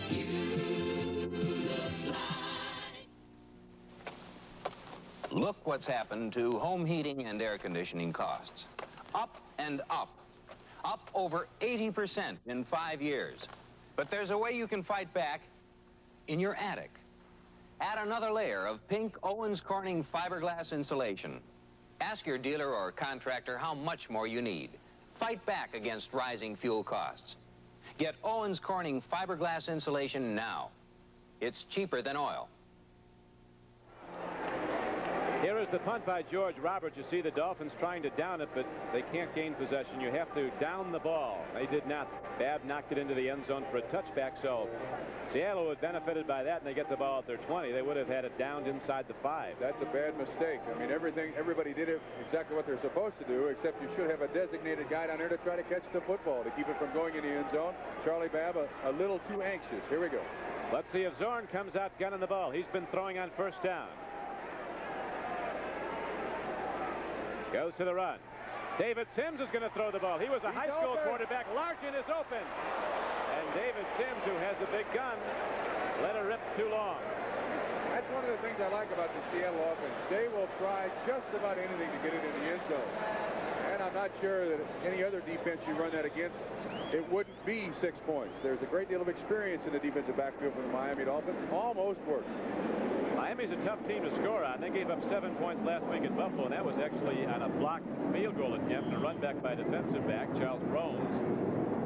You look like... Look what's happened to home heating and air conditioning costs. Up and up. Up over 80% in 5 years. But there's a way you can fight back. In your attic, add another layer of pink Owens Corning fiberglass insulation. Ask your dealer or contractor how much more you need. Fight back against rising fuel costs. Get Owens Corning fiberglass insulation now. It's cheaper than oil. Here is the punt by George Roberts. You see the Dolphins trying to down it, but they can't gain possession. You have to down the ball. They did not. Babb knocked it into the end zone for a touchback, so Seattle would have benefited by that, and they get the ball at their 20. They would have had it downed inside the 5. That's a bad mistake. I mean, everybody did it exactly what they're supposed to do, except you should have a designated guy down there to try to catch the football to keep it from going in the end zone. Charlie Babb a little too anxious. Here we go. Let's see if Zorn comes out gunning the ball. He's been throwing on 1st down. Goes to the run. David Sims is going to throw the ball. He was a high school quarterback. Largent is open. And David Sims, who has a big gun, let her rip too long. That's one of the things I like about the Seattle offense. They will try just about anything to get it in the end zone. And I'm not sure that any other defense you run that against, it wouldn't be 6 points. There's a great deal of experience in the defensive backfield for the Miami Dolphins. Almost worked. Miami's a tough team to score on. They gave up 7 points last week at Buffalo, and that was actually on a blocked field goal attempt and a run back by a defensive back, Charles Rones.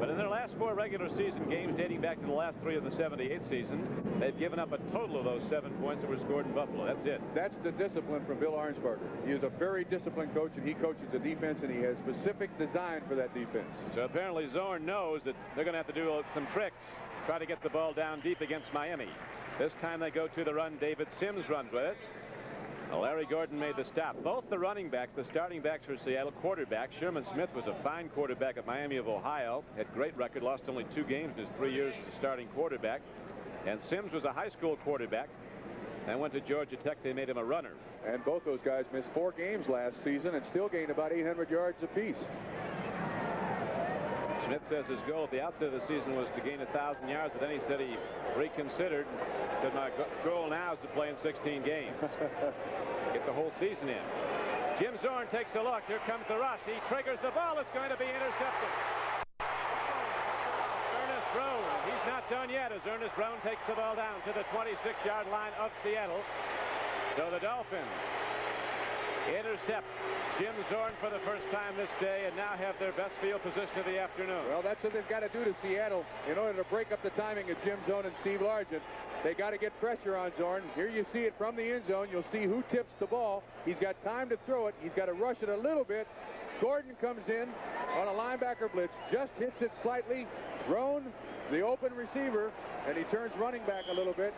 But in their last 4 regular season games dating back to the last 3 of the 78 season, they've given up a total of those 7 points that were scored in Buffalo. That's it. That's the discipline from Bill Arnsparger. He is a very disciplined coach, and he coaches the defense, and he has specific design for that defense. So apparently Zorn knows that they're going to have to do some tricks, try to get the ball down deep against Miami. This time they go to the run. David Sims runs with it. Larry Gordon made the stop. Both the running backs, the starting backs for Seattle, quarterback Sherman Smith was a fine quarterback at Miami of Ohio, had great record, lost only 2 games in his 3 years as a starting quarterback. And Sims was a high school quarterback and went to Georgia Tech. They made him a runner. And both those guys missed 4 games last season and still gained about 800 yards apiece. Smith says his goal at the outset of the season was to gain 1,000 yards, but then he said he reconsidered. Said my goal now is to play in 16 games. Get the whole season in. Jim Zorn takes a look. Here comes the rush. He triggers the ball. It's going to be intercepted. Ernest Roan. He's not done yet as Ernest Roan takes the ball down to the 26-yard line of Seattle. So the Dolphins intercept Jim Zorn for the first time this day and now have their best field position of the afternoon. Well, that's what they've got to do to Seattle in order to break up the timing of Jim Zorn and Steve Largent. They got to get pressure on Zorn. Here you see it from the end zone. You'll see who tips the ball. He's got time to throw it. He's got to rush it a little bit. Gordon comes in on a linebacker blitz, just hits it slightly. Roan, the open receiver, and he turns running back a little bit.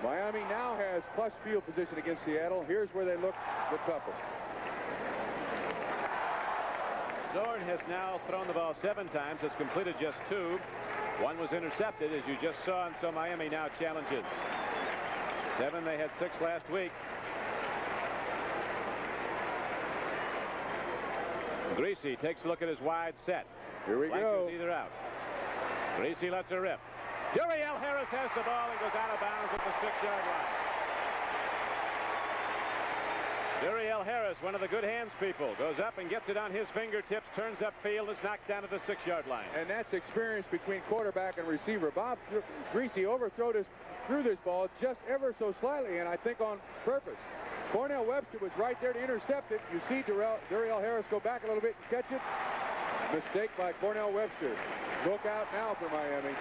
Miami now has plus field position against Seattle. Here's where they look the toughest. Zorn has now thrown the ball 7 times, has completed just 2. 1 was intercepted, as you just saw, and so Miami now challenges. 7, they had 6 last week. Greasy takes a look at his wide set. Here we go. Either out. Greasy lets her rip. Duriel Harris has the ball and goes out of bounds at the 6-yard line. Duriel Harris, one of the good hands people, goes up and gets it on his fingertips, turns upfield, is knocked down to the 6-yard line. And that's experience between quarterback and receiver. Bob Greasy threw this ball just ever so slightly, and I think on purpose. Cornell Webster was right there to intercept it. You see Duriel Harris go back a little bit and catch it. Mistake by Cornell Webster. Look out now for Miami.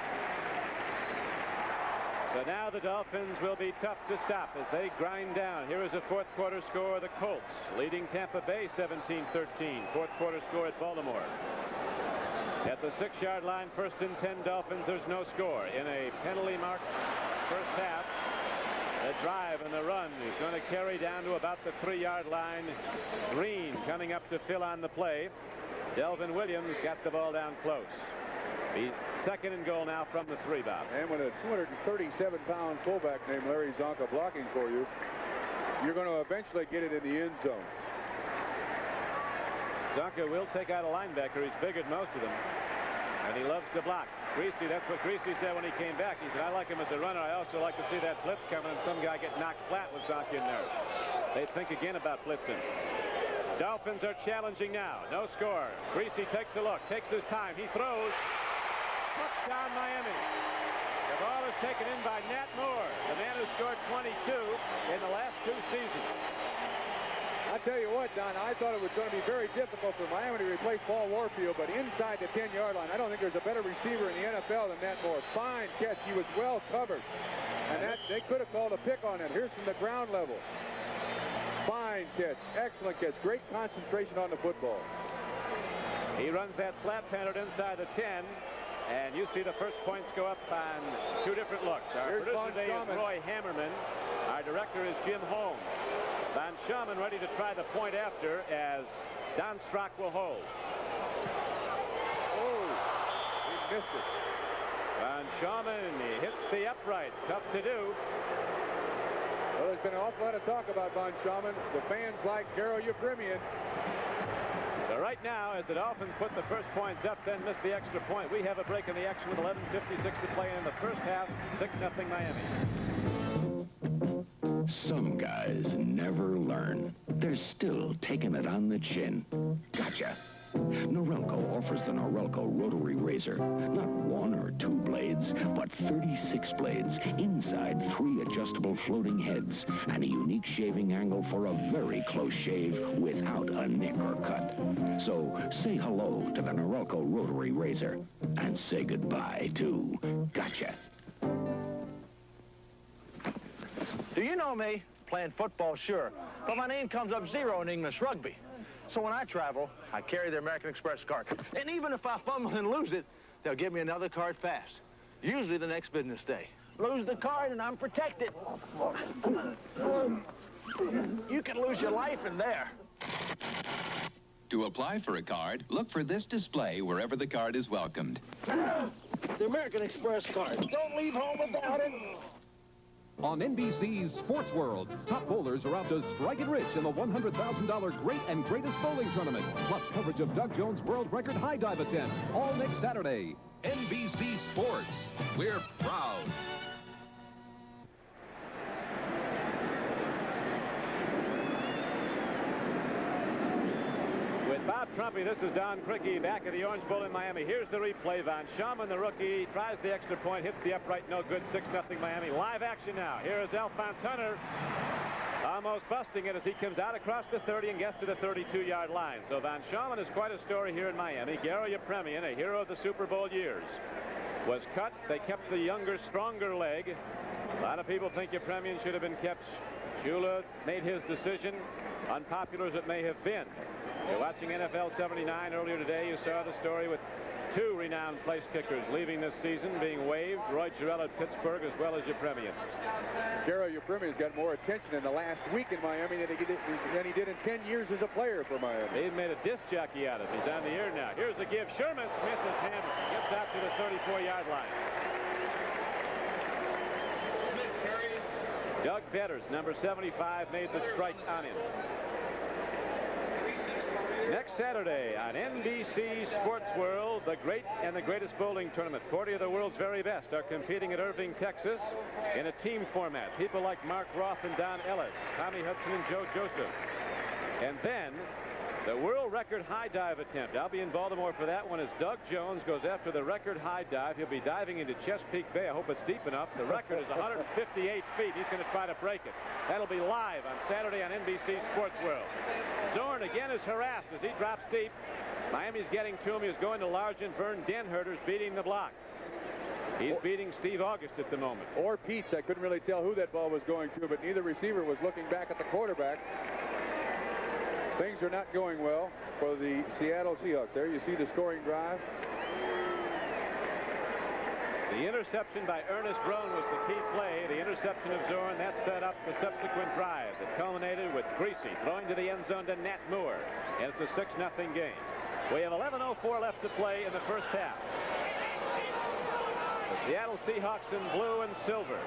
So now the Dolphins will be tough to stop as they grind down. Here is a 4th quarter score. The Colts leading Tampa Bay 17-13. 4th quarter score at Baltimore. At the 6-yard line, 1st and 10 Dolphins. There's no score. In a penalty marked first half, the drive and the run is going to carry down to about the 3-yard line. Green coming up to fill on the play. Delvin Williams got the ball down close. Be 2nd and goal now from the 3, Bob. And with a 237-pound fullback named Larry Zonka blocking for you, you're going to eventually get it in the end zone. Zonka will take out a linebacker. He's bigger than most of them. And he loves to block. Greasy, that's what Greasy said when he came back. He said, I like him as a runner. I also like to see that blitz coming and some guy get knocked flat with Zonka in there. They think again about blitzing. Dolphins are challenging now. No score. Greasy takes a look, takes his time. He throws. Touchdown Miami. The ball is taken in by Nat Moore, the man who scored 22 in the last 2 seasons. I tell you what, Don, I thought it was going to be very difficult for Miami to replace Paul Warfield, but inside the 10-yard line, I don't think there's a better receiver in the NFL than Nat Moore. Fine catch. He was well covered. And they could have called a pick on him. Here's from the ground level. Fine catch. Excellent catch. Great concentration on the football. He runs that slap pattern inside the 10. And you see the first points go up on 2 different looks. Our producer today is Roy Hammerman. Our director is Jim Holmes. Von Schaman ready to try the point after as Don Strock will hold. Oh, he missed it. Von Schaman, he hits the upright. Tough to do. Well, there's been an awful lot of talk about Von Schaman. The fans like Garo Yepremian. right now, as the Dolphins put the first points up, then missed the extra point, we have a break in the action with 11:56 to play in the first half. 6-0 Miami. Some guys never learn. They're still taking it on the chin. Gotcha. Norelco offers the Norelco rotary razor. Not 1 or 2 blades, but 36 blades inside 3 adjustable floating heads and a unique shaving angle for a very close shave without a nick or cut. So say hello to the Norelco rotary razor and say goodbye to Gotcha. Do you know me? Playing football, sure. But my name comes up 0 in English rugby. So when I travel, I carry the American Express card. And even if I fumble and lose it, they'll give me another card fast. Usually the next business day. Lose the card and I'm protected. You can lose your life in there. To apply for a card, look for this display wherever the card is welcomed. The American Express card. Don't leave home without it. On NBC's Sports World, top bowlers are out to strike it rich in the $100,000 Great and Greatest Bowling Tournament, plus coverage of Doug Jones' world record high dive attempt, all next Saturday. NBC Sports, we're proud. With Bob Trumpy, this is Don Criqui back at the Orange Bowl in Miami. Here's the replay. Von Schaman, the rookie, tries the extra point, hits the upright, no good. 6-0 Miami. Live action now. Here is Alphonse Hunter, almost busting it as he comes out across the 30 and gets to the 32-yard line. So Von Schaman is quite a story here in Miami. Garo Yepremian, a hero of the Super Bowl years, was cut. They kept the younger, stronger leg. A lot of people think Yepremian should have been kept. Shula made his decision, unpopular as it may have been. You're watching NFL 79 earlier today. You saw the story with 2 renowned place kickers leaving this season, being waived. Roy Jarrell at Pittsburgh, as well as Yepremian. Garo Yepremian's got more attention in the last week in Miami than he did in 10 years as a player for Miami. They've made a disc jockey out of it. He's on the air now. Here's the give. Sherman Smith is hammered. Gets out to the 34-yard line. Doug Betters, number 75, made the strike on him. Next Saturday on NBC Sports World, the Great and the Greatest Bowling Tournament. 40 of the world's very best are competing at Irving, Texas in a team format. People like Mark Roth and Don Ellis, Tommy Hudson and Joe Joseph. And then the world record high dive attempt. I'll be in Baltimore for that one as Doug Jones goes after the record high dive. He'll be diving into Chesapeake Bay. I hope it's deep enough. The record is 158 feet. He's going to try to break it. That'll be live on Saturday on NBC Sports World. Zorn again is harassed as he drops deep. Miami's getting to him. He's going to large and Vern Denherter's beating the block. He's beating Steve August at the moment. Or Pete's. I couldn't really tell who that ball was going to, but neither receiver was looking back at the quarterback. Things are not going well for the Seattle Seahawks. There you see the scoring drive. The interception by Ernest Roan was the key play. The interception of Zorn, that set up the subsequent drive that culminated with Greasy throwing to the end zone to Nat Moore. And it's a 6-0 game. We have 11:04 left to play in the first half. The Seattle Seahawks in blue and silver.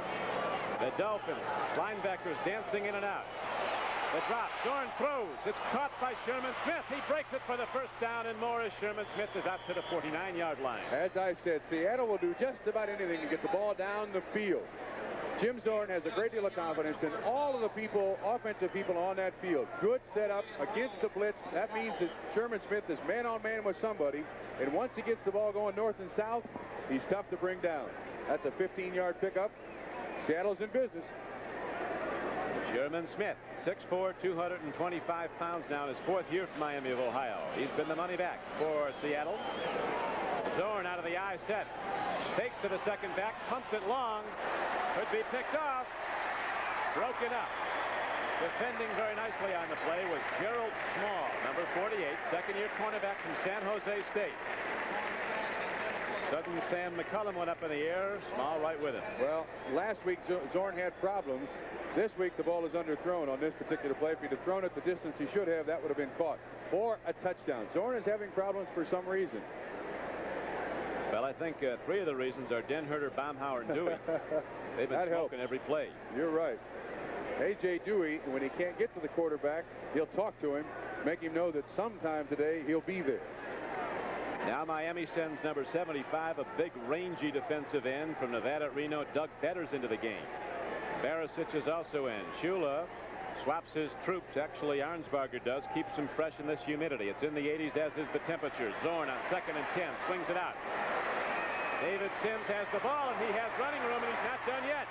The Dolphins linebackers dancing in and out. The drop. Zorn throws. It's caught by Sherman Smith. He breaks it for the first down and more as Sherman Smith is out to the 49-yard line. As I said, Seattle will do just about anything to get the ball down the field. Jim Zorn has a great deal of confidence in all of the people, offensive people on that field. Good setup against the blitz. That means that Sherman Smith is man-on-man with somebody. And once he gets the ball going north and south, he's tough to bring down. That's a 15-yard pickup. Seattle's in business. Sherman Smith, 6'4", 225 pounds now in his 4th year from Miami of Ohio. He's been the money back for Seattle. Zorn out of the I set. Takes to the second back, pumps it long. Could be picked off. Broken up. Defending very nicely on the play was Gerald Small, number 48, second-year cornerback from San Jose State. Sudden Sam McCullum went up in the air. Small right with him. Well, last week Zorn had problems. This week the ball is underthrown on this particular play. If he'd have thrown it the distance he should have, that would have been caught for a touchdown. Zorn is having problems for some reason. Well, I think 3 of the reasons are Denherter, Baumhauer, and Dewey. They've been smoking every play. You're right. A.J. Dewey, when he can't get to the quarterback, he'll talk to him. make him know that sometime today he'll be there. Now Miami sends number 75, a big rangy defensive end from Nevada at Reno, Doug Betters, into the game. Barisic is also in. Shula swaps his troops. Actually, Arnsbarger does. Keeps him fresh in this humidity. It's in the 80s, as is the temperature. Zorn on 2nd and 10. Swings it out. David Sims has the ball, and he has running room, and he's not done yet.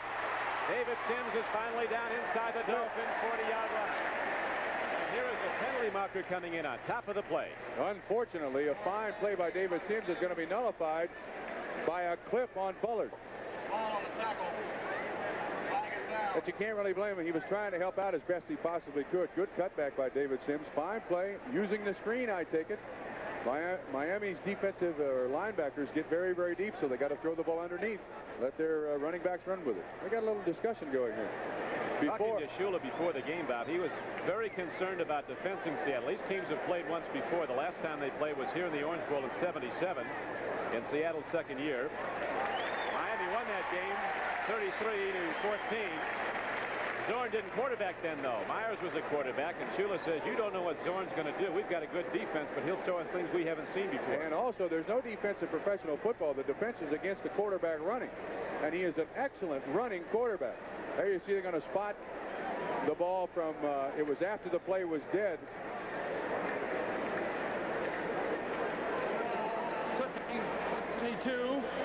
David Sims is finally down inside the Dolphin 40-yard line. And here is a penalty marker coming in on top of the play. Unfortunately, a fine play by David Sims is going to be nullified by a clip on Bullard. Ball on the tackle. Flag it down. But you can't really blame him. He was trying to help out as best he possibly could. Good cutback by David Sims. Fine play. Using the screen, I take it. Miami's defensive linebackers get very, very deep, so they got to throw the ball underneath. Let their running backs run with it. We got a little discussion going here. Talking to Shula before the game, Bob, he was very concerned about defensing Seattle. These teams have played once before. The last time they played was here in the Orange Bowl in '77, in Seattle's second year. Miami won that game 33-14. Zorn didn't quarterback then, though. Myers was a quarterback, and Shula says, you don't know what Zorn's going to do. We've got a good defense, but he'll throw us things we haven't seen before. And also, there's no defense in professional football. The defense is against the quarterback running, and he is an excellent running quarterback. There you see they're going to spot the ball from, it was after the play was dead.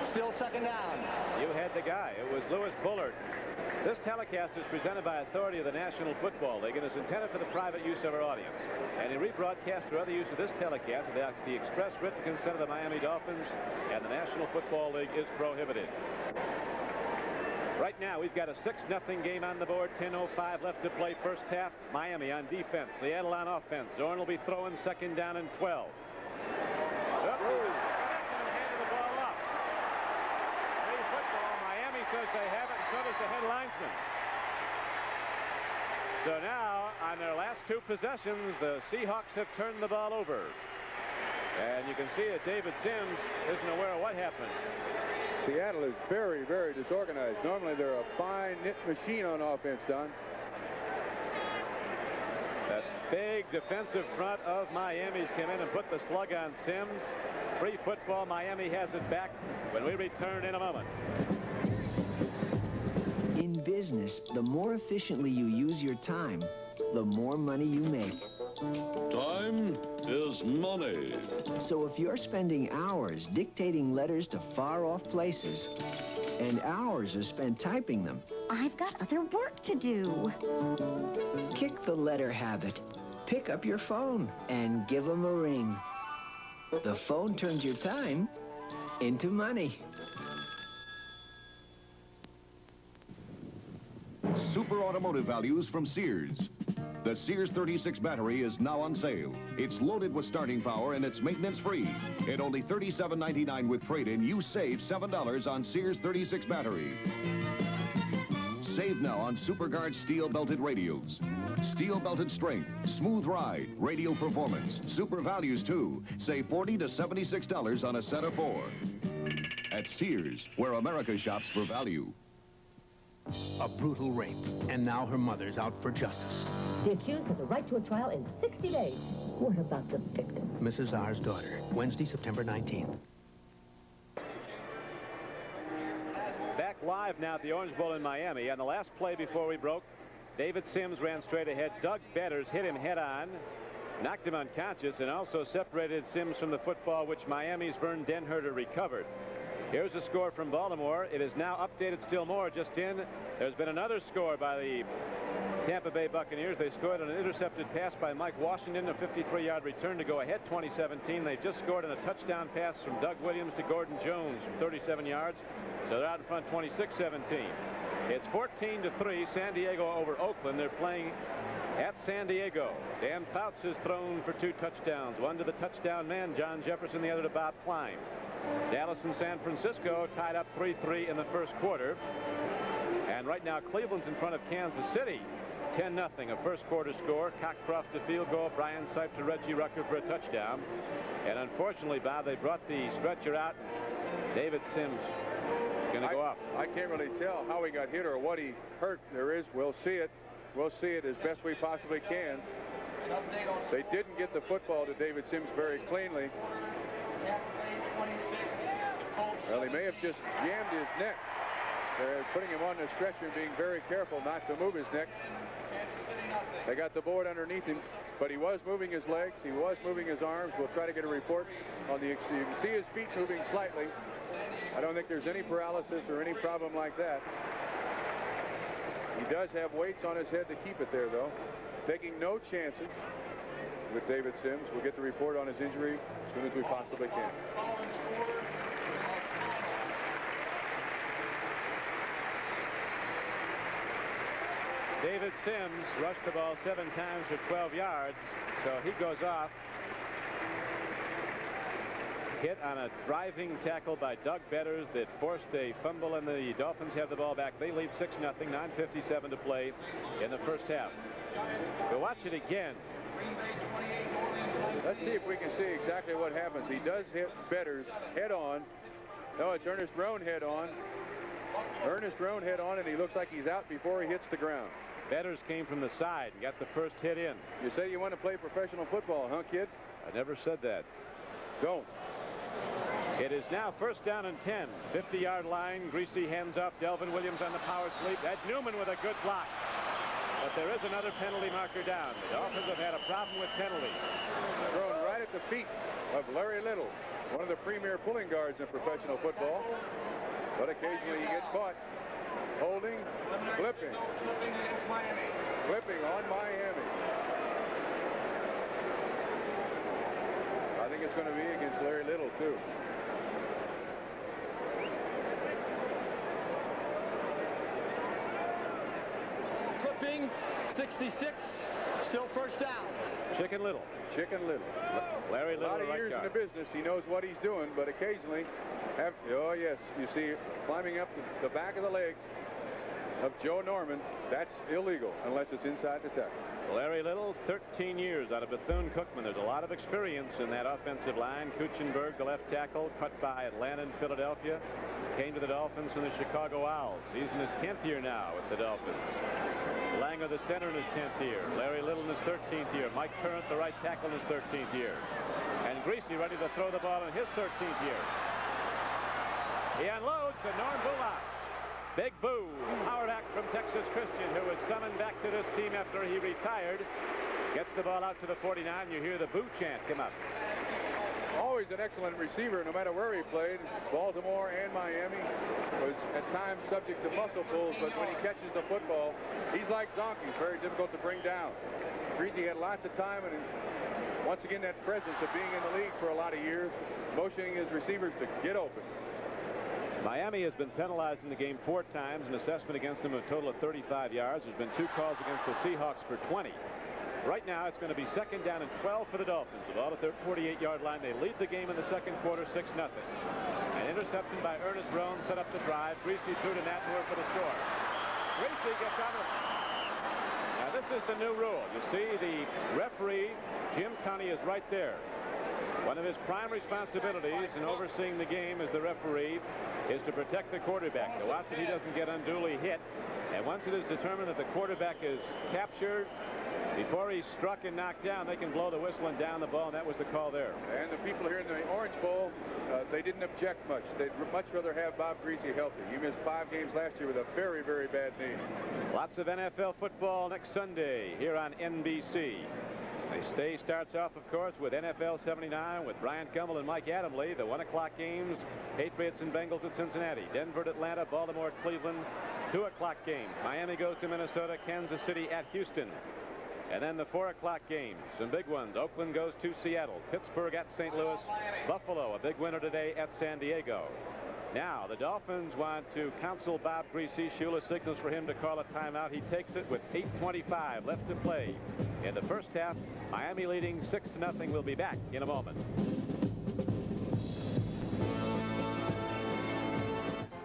Still 2nd down. You had the guy. It was Lewis Bullard. This telecast is presented by authority of the National Football League and is intended for the private use of our audience. Any rebroadcast or other use of this telecast without the express written consent of the Miami Dolphins and the National Football League is prohibited. Right now, we've got a 6-0 game on the board. 10:05 left to play first half. Miami on defense. Seattle on offense. Zorn will be throwing 2nd down and 12. Says they have it, and so does the head linesman. So now, on their last 2 possessions, the Seahawks have turned the ball over. And you can see that David Sims isn't aware of what happened. Seattle is very, very disorganized. Normally, they're a fine knit machine on offense, Don. That big defensive front of Miami's come in and put the slug on Sims. Free football. Miami has it back when we return in a moment. In business, the more efficiently you use your time, the more money you make. Time is money. So if you're spending hours dictating letters to far-off places, and hours are spent typing them, I've got other work to do. Kick the letter habit. Pick up your phone and give them a ring. The phone turns your time into money. Super automotive values from Sears. The Sears 36 battery is now on sale. It's loaded with starting power and it's maintenance free. At only $37.99 with trade-in, you save $7 on Sears 36 battery. Save now on SuperGuard steel belted radios. Steel belted strength, smooth ride, radio performance, super values too. Save $40 to $76 on a set of 4. At Sears, where America shops for value. A brutal rape, and now her mother's out for justice. The accused has a right to a trial in 60 days. What about the victim? Mrs. R's daughter, Wednesday, September 19th. Back live now at the Orange Bowl in Miami. On the last play before we broke, David Sims ran straight ahead. Doug Betters hit him head-on, knocked him unconscious, and also separated Sims from the football, which Miami's Vern Denherter recovered. Here's a score from Baltimore. It is now updated still more just in. There's been another score by the Tampa Bay Buccaneers. They scored on an intercepted pass by Mike Washington, a 53-yard return to go ahead 2017. They just scored on a touchdown pass from Doug Williams to Gordon Jones from 37 yards. So they're out in front 26-17. It's 14-3, San Diego over Oakland. They're playing at San Diego. Dan Fouts has thrown for 2 touchdowns. One to the touchdown man, John Jefferson, the other to Bob Klein. Dallas and San Francisco tied up 3-3 in the first quarter. And right now, Cleveland's in front of Kansas City. 10-0, a first quarter score. Cockcroft to field goal. Brian Sipe to Reggie Rucker for a touchdown. And unfortunately, Bob, they brought the stretcher out. David Sims is going to go off. I can't really tell how he got hit or what he hurt. We'll see it. We'll see it as best we possibly can. They didn't get the football to David Sims very cleanly. Well, he may have just jammed his neck. They're putting him on the stretcher and being very careful not to move his neck. They got the board underneath him, but he was moving his legs. He was moving his arms. We'll try to get a report on the. You can see his feet moving slightly. I don't think there's any paralysis or any problem like that. He does have weights on his head to keep it there, though. Taking no chances with David Sims. We'll get the report on his injury as soon as we possibly can. David Sims rushed the ball 7 times for 12 yards, so he goes off. Hit on a driving tackle by Doug Betters that forced a fumble, and the Dolphins have the ball back. They lead 6-0, 9:57 to play in the first half. We'll watch it again. Let's see if we can see exactly what happens. He does hit Betters head on. No, it's Ernest Roan head on. Ernest Roan head on, and he looks like he's out before he hits the ground. Betters came from the side and got the first hit in. You say you want to play professional football, huh, kid? I never said that. Don't. It is now first down and 10. 50-yard line. Greasy hands off. Delvin Williams on the power sweep. Ed Newman with a good block. But there is another penalty marker down. The Dolphins have had a problem with penalties. Thrown right at the feet of Larry Little, one of the premier pulling guards in professional football. But occasionally you get caught holding, flipping. Flipping on Miami. I think it's going to be against Larry Little, too. Clipping, 66, still first down. Chicken Little. Chicken Little. Larry Little. A lot of years in the business. He knows what he's doing, but occasionally, oh yes, you see climbing up the back of the legs of Joe Norman. That's illegal unless it's inside the tackle. Larry Little, 13 years out of Bethune-Cookman. There's a lot of experience in that offensive line. Kuchenberg, the left tackle, cut by Atlanta and Philadelphia. Came to the Dolphins from the Chicago Owls. He's in his 10th year now with the Dolphins. Langer, the center, in his 10th year. Larry Little in his 13th year. Mike Current, the right tackle, in his 13th year. And Greasy ready to throw the ball in his 13th year. He unloads to Norm Bulash. Big Boo, power back from Texas Christian, who was summoned back to this team after he retired. Gets the ball out to the 49. You hear the boo chant come up. Always an excellent receiver, no matter where he played. Baltimore and Miami. Was at times subject to muscle pulls, but when he catches the football, he's like Zonky. He's very difficult to bring down. Greasy had lots of time, and once again that presence of being in the league for a lot of years, motioning his receivers to get open. Miami has been penalized in the game 4 times. An assessment against them a total of 35 yards. There's been 2 calls against the Seahawks for 20. Right now, it's going to be 2nd down and 12 for the Dolphins. The ball at their 48-yard line. They lead the game in the second quarter, 6-0. An interception by Ernest Roan set up the drive. Greasy threw to Natmore for the score. Greasy gets on it. Now, this is the new rule. You see, the referee, Jim Tunney, is right there. One of his prime responsibilities in overseeing the game as the referee is to protect the quarterback. To watch that he doesn't get unduly hit. And once it is determined that the quarterback is captured, before he's struck and knocked down, they can blow the whistle and down the ball, and that was the call there. And the people here in the Orange Bowl, they didn't object much. They'd much rather have Bob Greasy healthy. You missed 5 games last year with a very, very bad knee. Lots of NFL football next Sunday here on NBC. The starts off, of course, with NFL 79 with Brian Gumbel and Mike Adamle. The 1 o'clock games, Patriots and Bengals at Cincinnati, Denver at Atlanta, Baltimore at Cleveland. 2 o'clock game, Miami goes to Minnesota, Kansas City at Houston. And then the 4 o'clock games, some big ones. Oakland goes to Seattle, Pittsburgh at St. Louis, Buffalo, a big winner today at San Diego. Now, the Dolphins want to counsel Bob Greasy. Shula signals for him to call a timeout. He takes it with 8:25 left to play. In the first half, Miami leading 6-0. We'll be back in a moment.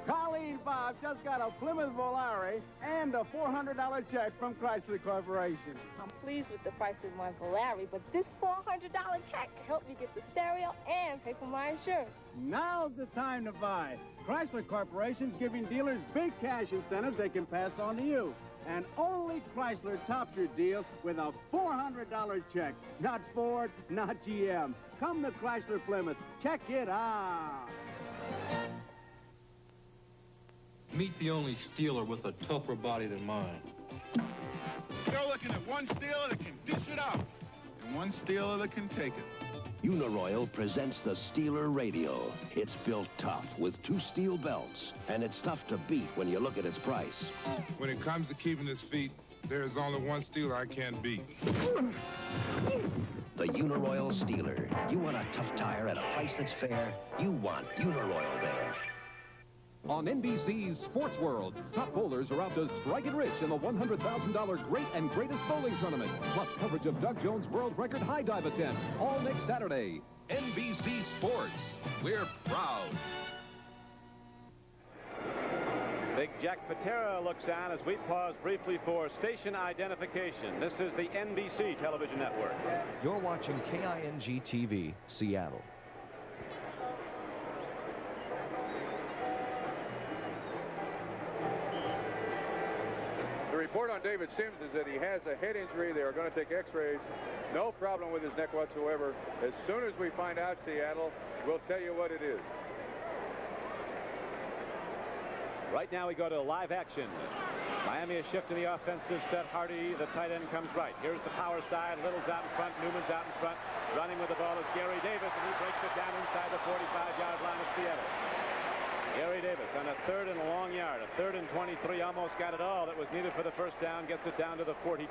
Colleen Bob just got a Plymouth Volare and a $400 check from Chrysler Corporation. I'm pleased with the price of my Volare, but this $400 check helped me get the stereo and pay for my insurance. Now's the time to buy. Chrysler Corporation's giving dealers big cash incentives they can pass on to you. And only Chrysler tops your deal with a $400 check. Not Ford, not GM. Come to Chrysler Plymouth. Check it out. Meet the only Steeler with a tougher body than mine. You're looking at one Steeler that can dish it out, and one Steeler that can take it. Uniroyal presents the Steeler Radio. It's built tough with 2 steel belts, and it's tough to beat when you look at its price. When it comes to keeping his feet, there's only one Steeler I can't beat. The Uniroyal Steeler. You want a tough tire at a price that's fair? You want Uniroyal there. On NBC's Sports World, top bowlers are out to strike it rich in the $100,000 Great and Greatest Bowling Tournament, plus coverage of Doug Jones' world record high dive attempt, all next Saturday. NBC Sports. We're proud. Big Jack Patera looks on as we pause briefly for station identification. This is the NBC television network. You're watching KING TV, Seattle. The report on David Sims is that he has a head injury. They are going to take x-rays. No problem with his neck whatsoever. As soon as we find out, Seattle, we'll tell you what it is. Right now we go to live action. Miami is shifting the offensive set. Hardy, the tight end, comes right. Here's the power side. Little's out in front. Newman's out in front. Running with the ball is Gary Davis, and he breaks it down inside the 45-yard line of Seattle. Gary Davis on a 3rd and a long yard. A 3rd and 23, almost got it all that was needed for the first down. Gets it down to the 42.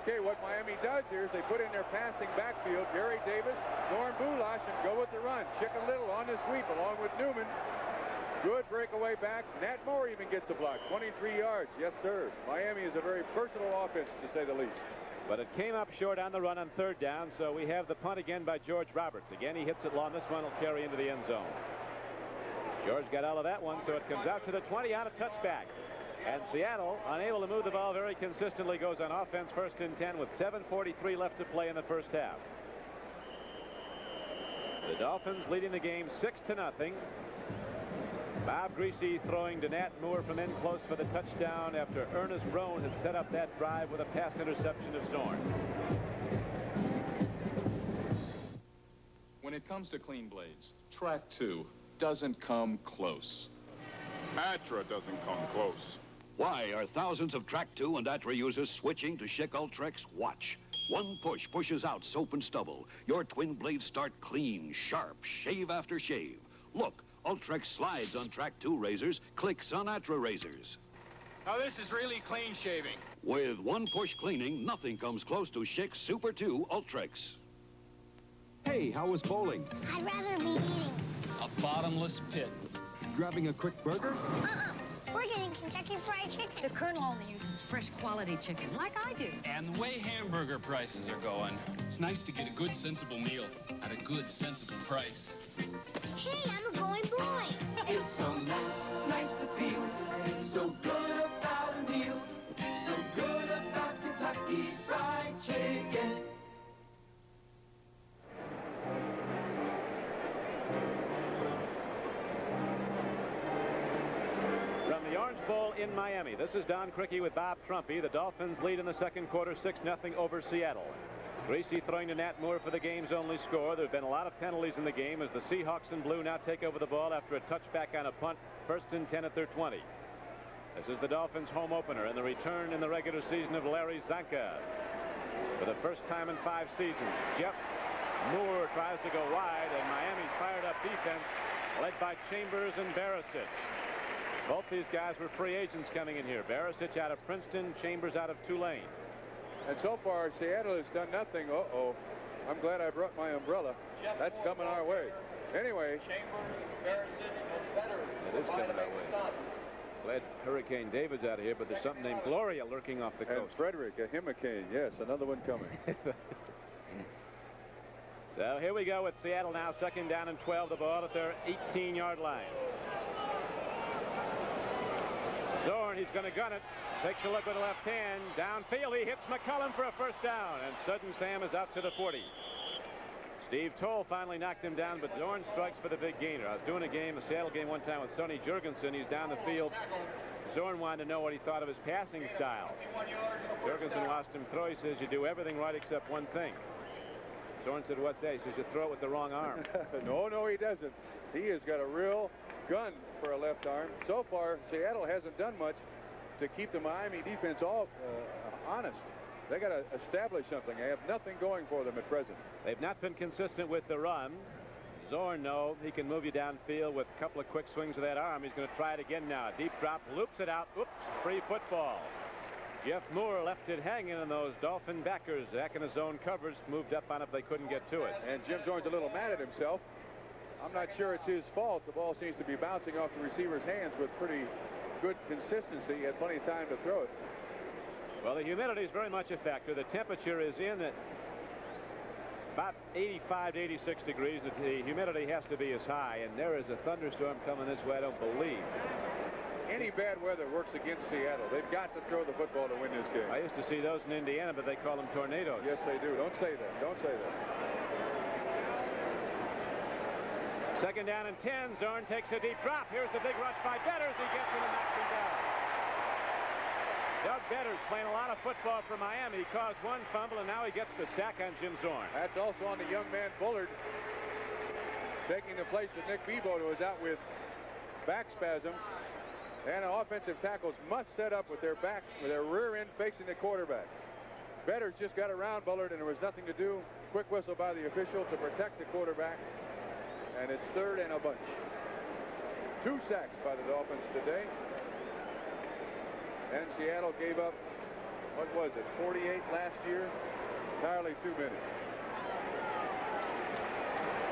Okay, what Miami does here is they put in their passing backfield Gary Davis, Norm Bulash, and go with the run. Chicken Little on the sweep along with Newman. Good breakaway back. Nat Moore even gets a block. 23 yards. Yes, sir. Miami is a very versatile offense, to say the least. But it came up short on the run on 3rd down, so we have the punt again by George Roberts. Again, he hits it long. This one will carry into the end zone. George got out of that one, so it comes out to the 20 on a touchback. And Seattle, unable to move the ball very consistently, goes on offense 1st and 10 with 7:43 left to play in the first half. The Dolphins leading the game 6-0. Bob Greasy throwing to Nat Moore from in close for the touchdown after Ernest Roan had set up that drive with a pass interception of Zorn. When it comes to clean blades, Track 2 doesn't come close. Atra doesn't come close. Why are thousands of Track 2 and Atra users switching to Schick Ultrex? Watch. One push pushes out soap and stubble. Your twin blades start clean, sharp, shave after shave. Look, Ultrex slides on Track 2 razors, clicks on Atra razors. Now this is really clean shaving. With one push cleaning, nothing comes close to Schick Super 2 Ultrex. Hey, how was bowling? I'd rather be eating. A bottomless pit. Grabbing a quick burger? We're getting Kentucky Fried Chicken. The Colonel only uses fresh quality chicken, like I do. And the way hamburger prices are going, it's nice to get a good, sensible meal at a good, sensible price. Hey, I'm a going boy. It's so nice to feel so good about a meal, so good about Kentucky Fried Chicken. From the Orange Bowl in Miami, this is Don Criqui with Bob Trumpy. The Dolphins lead in the second quarter 6-0 over Seattle. Greasy throwing to Nat Moore for the game's only score. There have been a lot of penalties in the game as the Seahawks in blue now take over the ball after a touchback on a punt. 1st and 10 at their 20. This is the Dolphins' home opener and the return in the regular season of Larry Zanka. For the first time in 5 seasons, Jeff Moore tries to go wide, and Miami's fired up defense led by Chambers and Barisic. Both these guys were free agents coming in here. Barisic out of Princeton, Chambers out of Tulane. And so far, Seattle has done nothing. Uh-oh. I'm glad I brought my umbrella. That's coming our way. Anyway. It is coming our way. Glad Hurricane David's out of here, but there's something named Gloria lurking off the coast. And Frederick, a hurricane. Yes, another one coming. So here we go with Seattle now, 2nd down and 12. The ball at their 18-yard line. Zorn, he's going to gun it. Takes a look with the left hand. Downfield, he hits McCullum for a first down. And Sudden Sam is out to the 40. Steve Toll finally knocked him down, but Zorn strikes for the big gainer. I was doing a Seattle game one time with Sonny Jurgensen. He's down the field. Zorn wanted to know what he thought of his passing style. Jurgensen watched him throw. He says, you do everything right except one thing. Zorn said, what's that? He says, you throw it with the wrong arm. No, he doesn't. He has got a real gun for a left arm. So far, Seattle hasn't done much to keep the Miami defense off honest. They got to establish something. They have nothing going for them at present. They've not been consistent with the run. Zorn, no, he can move you downfield with a couple of quick swings of that arm. He's going to try it again now. Deep drop, loops it out. Oops, free football. Jeff Moore left it hanging, and those Dolphin backers back in his zone covers moved up on it, but they couldn't get to it. And Jim Zorn's a little mad at himself. I'm not sure it's his fault. The ball seems to be bouncing off the receiver's hands with pretty good consistency. He had plenty of time to throw it. Well, the humidity is very much a factor. The temperature is in at about 85 to 86 degrees. The humidity has to be as high, and there is a thunderstorm coming this way, I don't believe. Any bad weather works against Seattle. They've got to throw the football to win this game. I used to see those in Indiana, but they call them tornadoes. Yes, they do. Don't say that. Don't say that. Second down and 10. Zorn takes a deep drop. Here's the big rush by Betters. He gets him and knocks him down. Doug Betters playing a lot of football for Miami. He caused one fumble, and now he gets the sack on Jim Zorn. That's also on the young man Bullard, taking the place of Nick Bebold, who is out with back spasms. And offensive tackles must set up with their rear end facing the quarterback. Betters just got around Bullard, and there was nothing to do. Quick whistle by the official to protect the quarterback. And it's third and a bunch. 2 sacks by the Dolphins today. And Seattle gave up, what was it, 48 last year? Entirely too many.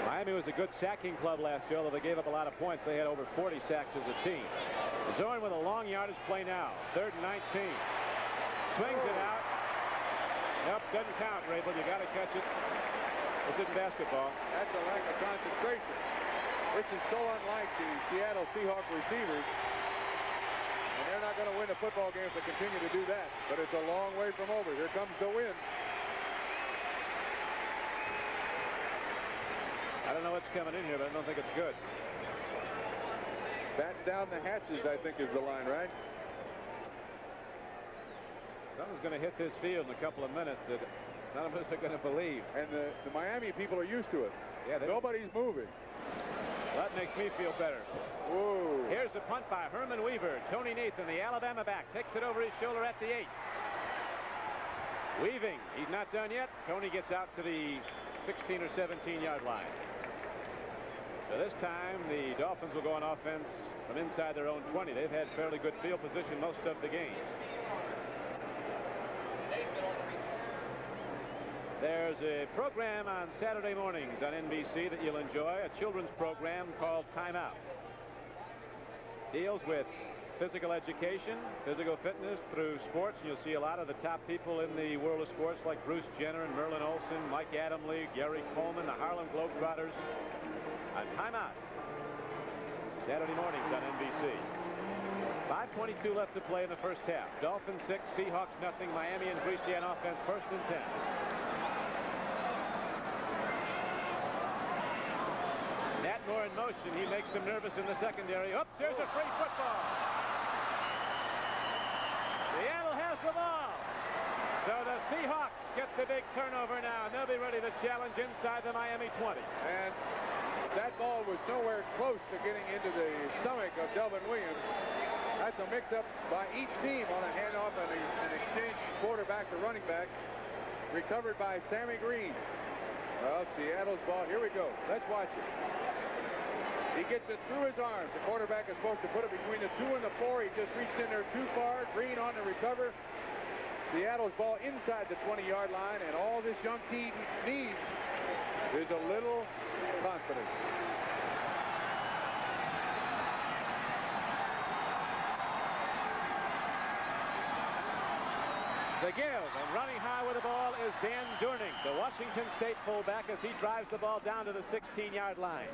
Miami was a good sacking club last year, although they gave up a lot of points. They had over 40 sacks as a team. Zorn with a long yardage play now. 3rd and 19. Swings it out. Nope, doesn't count, Rabel. You got to catch it. This isn't basketball. That's a lack of concentration. This is so unlike the Seattle Seahawks receivers. And they're not going to win a football game if they continue to do that. But it's a long way from over. Here comes the win. I don't know what's coming in here, but I don't think it's good. Batten down the hatches, I think, is the line, right? Someone's going to hit this field in a couple of minutes that none of us are going to believe. And the Miami people are used to it. Yeah, nobody's moving. That makes me feel better. Whoa. Here's the punt by Herman Weaver. Tony Nathan, the Alabama back, takes it over his shoulder at the 8. Weaving. He's not done yet. Tony gets out to the 16 or 17-yard line. So this time the Dolphins will go on offense from inside their own 20. They've had fairly good field position most of the game. There's a program on Saturday mornings on NBC that you'll enjoy, a children's program called Time Out. Deals with physical education, physical fitness through sports, and you'll see a lot of the top people in the world of sports like Bruce Jenner and Merlin Olsen, Mike Adamle, Gary Coleman, the Harlem Globetrotters on Time Out. Saturday mornings on NBC. 5:22 left to play in the first half. Dolphins 6, Seahawks nothing. Miami and Greasy on offense, 1st and 10. Natmore in motion. He makes them nervous in the secondary. Oops, there's a free football. Seattle has the ball. So the Seahawks get the big turnover now, and they'll be ready to challenge inside the Miami 20. And that ball was nowhere close to getting into the stomach of Delvin Williams. That's a mix-up by each team on a handoff and an exchange quarterback to running back. Recovered by Sammy Green. Well, Seattle's ball. Here we go. Let's watch it. He gets it through his arms. The quarterback is supposed to put it between the 2 and the 4. He just reached in there too far. Green on the recover. Seattle's ball inside the 20-yard line, and all this young team needs is a little confidence. The give, and running high with the ball is Dan Durning, the Washington State fullback, as he drives the ball down to the 16-yard line.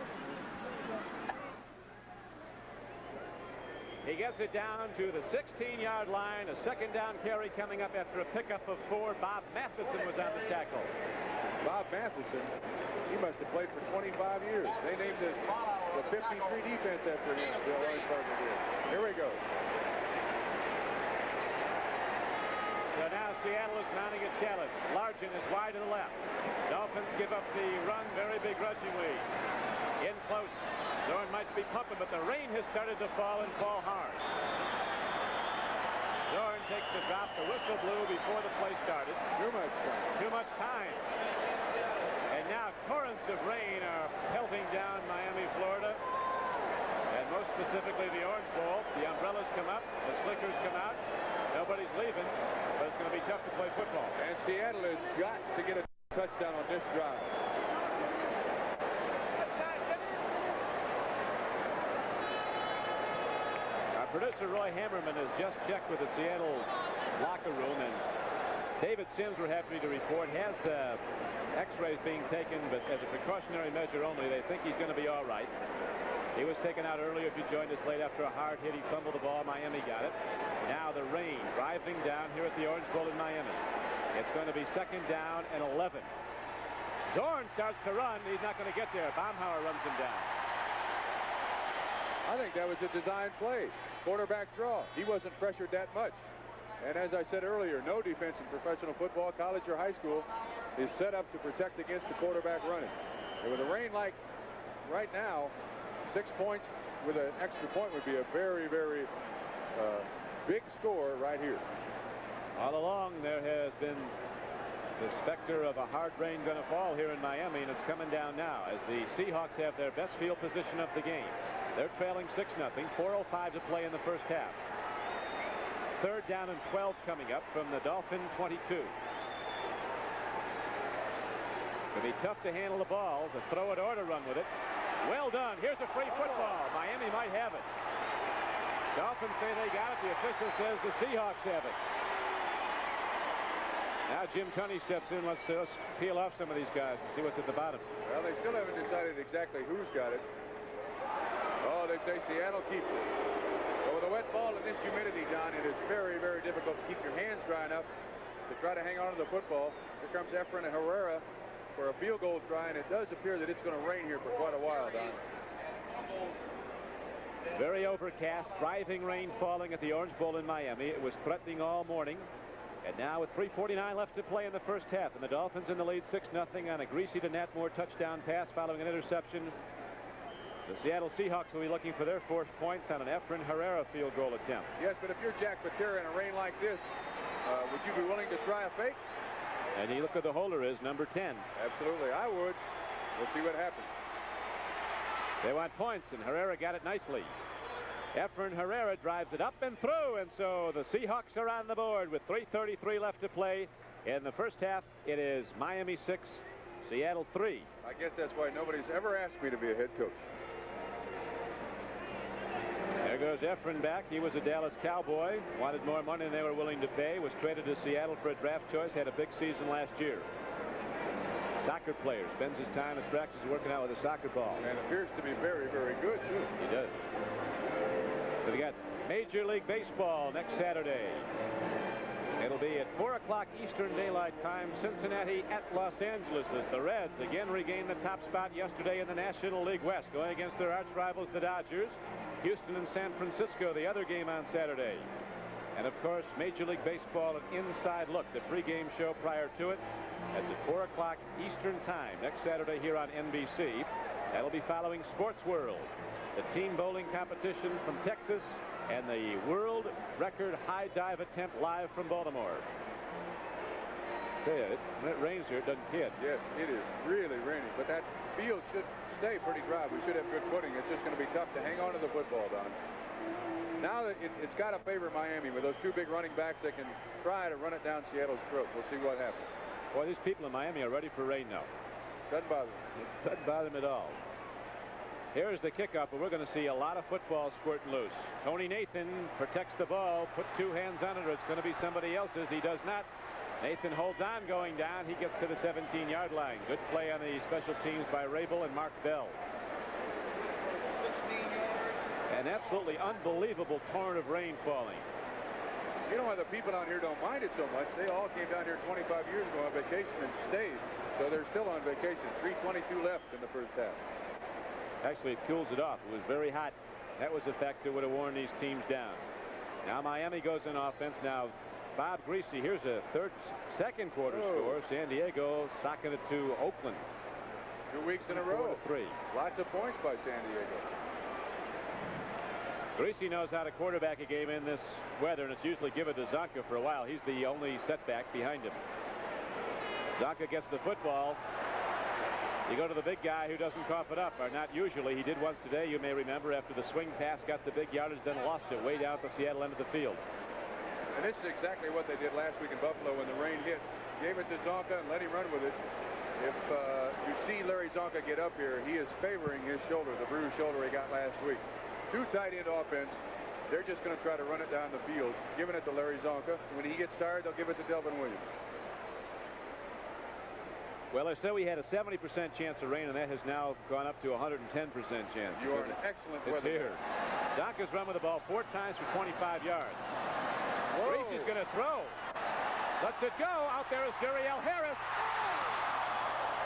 He gets it down to the 16-yard line. A 2nd down carry coming up after a pickup of 4. Bob Matheson was on the tackle. Bob Matheson He must have played for 25 years. They named the 53 defense after him. Bill Orangeburger did. Here we go. So now Seattle is mounting a challenge. Largent is wide to the left. Dolphins give up the run very begrudgingly. In close. Zorn might be pumping, but the rain has started to fall and fall hard. Zorn takes the drop. The whistle blew before the play started. Too much time. Too much time. And now torrents of rain are pelting down Miami, Florida. And most specifically the Orange Bowl. The umbrellas come up. The slickers come out. Nobody's leaving, but it's going to be tough to play football. And Seattle has got to get a touchdown on this drive. Our producer Roy Hammerman has just checked with the Seattle locker room, and David Sims, we're happy to report, has x-rays being taken, but as a precautionary measure only. They think he's going to be all right. He was taken out earlier. If you joined us late after a hard hit, he fumbled the ball. Miami got it. Now the rain driving down here at the Orange Bowl in Miami. It's going to be second down and 11. Zorn starts to run. He's not going to get there. Baumhauer runs him down. I think that was a design play. Quarterback draw. He wasn't pressured that much. And as I said earlier, no defense in professional football, college or high school, is set up to protect against the quarterback running. And with a rain like right now, 6 points with an extra point would be a very, very big score right here. All along, there has been the specter of a hard rain going to fall here in Miami, and it's coming down now as the Seahawks have their best field position of the game. They're trailing 6-0, 4:05 to play in the first half. Third down and 12 coming up from the Dolphin 22. It'll be tough to handle the ball, to throw it or to run with it. Well done. Here's a free football. Miami might have it. Dolphins say they got it. The official says the Seahawks have it. Now Jim Tunney steps in. Let's peel off some of these guys and see what's at the bottom. Well, they still haven't decided exactly who's got it. Oh, they say Seattle keeps it. But with a wet ball and this humidity, Don, it is very, very difficult to keep your hands dry enough to try to hang on to the football. Here comes Efren and Herrera for a field goal try, and it does appear that it's going to rain here for quite a while, Don. Very overcast, driving rain falling at the Orange Bowl in Miami. It was threatening all morning. And now with 3:49 left to play in the first half, and the Dolphins in the lead 6-0 on a Greasy to Nat Moore touchdown pass following an interception. The Seattle Seahawks will be looking for their 4 points on an Efren Herrera field goal attempt. Yes, but if you're Jack Patera in a rain like this, would you be willing to try a fake? And you look who the holder is, number 10. Absolutely, I would. We'll see what happens. They want points, and Herrera got it nicely. Efren Herrera drives it up and through, and so the Seahawks are on the board with 3:33 left to play in the first half. It is Miami 6, Seattle 3. I guess that's why nobody's ever asked me to be a head coach. There goes Efren back. He was a Dallas Cowboy, wanted more money than they were willing to pay, was traded to Seattle for a draft choice, had a big season last year. Soccer player, spends his time at practice working out with a soccer ball. And appears to be very, very good, too. He does. So we got Major League Baseball next Saturday. It'll be at 4 o'clock Eastern Daylight Time, Cincinnati at Los Angeles, as the Reds again regain the top spot yesterday in the National League West, going against their arch rivals, the Dodgers. Houston and San Francisco, the other game on Saturday. And of course, Major League Baseball, an inside look, the pregame show prior to it. That's at 4 o'clock Eastern Time next Saturday here on NBC. That'll be following Sports World, the team bowling competition from Texas, and the world record high dive attempt live from Baltimore. I tell you, when it rains here, it doesn't kid. Yes, it is really raining, but that field should stay pretty dry. We should have good footing. It's just going to be tough to hang on to the football, Don. Now that it's got to favor Miami with those 2 big running backs, they can try to run it down Seattle's throat. We'll see what happens. Boy, these people in Miami are ready for rain now. Doesn't bother them. It doesn't bother them at all. Here's the kickoff, but we're going to see a lot of football squirting loose. Tony Nathan protects the ball, put 2 hands on it, or it's going to be somebody else's. He does not. Nathan holds on going down. He gets to the 17-yard line. Good play on the special teams by Rabel and Mark Bell. An absolutely unbelievable torrent of rain falling. You know why the people down here don't mind it so much? They all came down here 25 years ago on vacation and stayed. So they're still on vacation. 3:22 left in the first half. Actually, it cools it off. It was very hot. That was a factor that would have worn these teams down. Now Miami goes in offense. Now Bob Greasy, here's a second quarter score. San Diego socking it to Oakland. 2 weeks in a row. 4-3. Lots of points by San Diego. Greasy knows how to quarterback a game in this weather, and it's usually given to Zonka for a while. He's the only setback behind him. Zonka gets the football. You go to the big guy who doesn't cough it up, or not usually. He did once today, you may remember, after the swing pass, got the big yardage, then lost it way down at the Seattle end of the field. And this is exactly what they did last week in Buffalo when the rain hit. Gave it to Zonka and let him run with it. If you see Larry Zonka get up here, he is favoring his shoulder, the bruised shoulder he got last week. 2 tight end offense. They're just going to try to run it down the field, giving it to Larry Zonka. When he gets tired, they'll give it to Delvin Williams. Well, they said we had a 70% chance of rain, and that has now gone up to a 110% chance. You are an excellent It's weather. here. Zonka's run with the ball 4 times for 25 yards. Greasy's going to throw. Lets it go. Out there is Duriel Harris.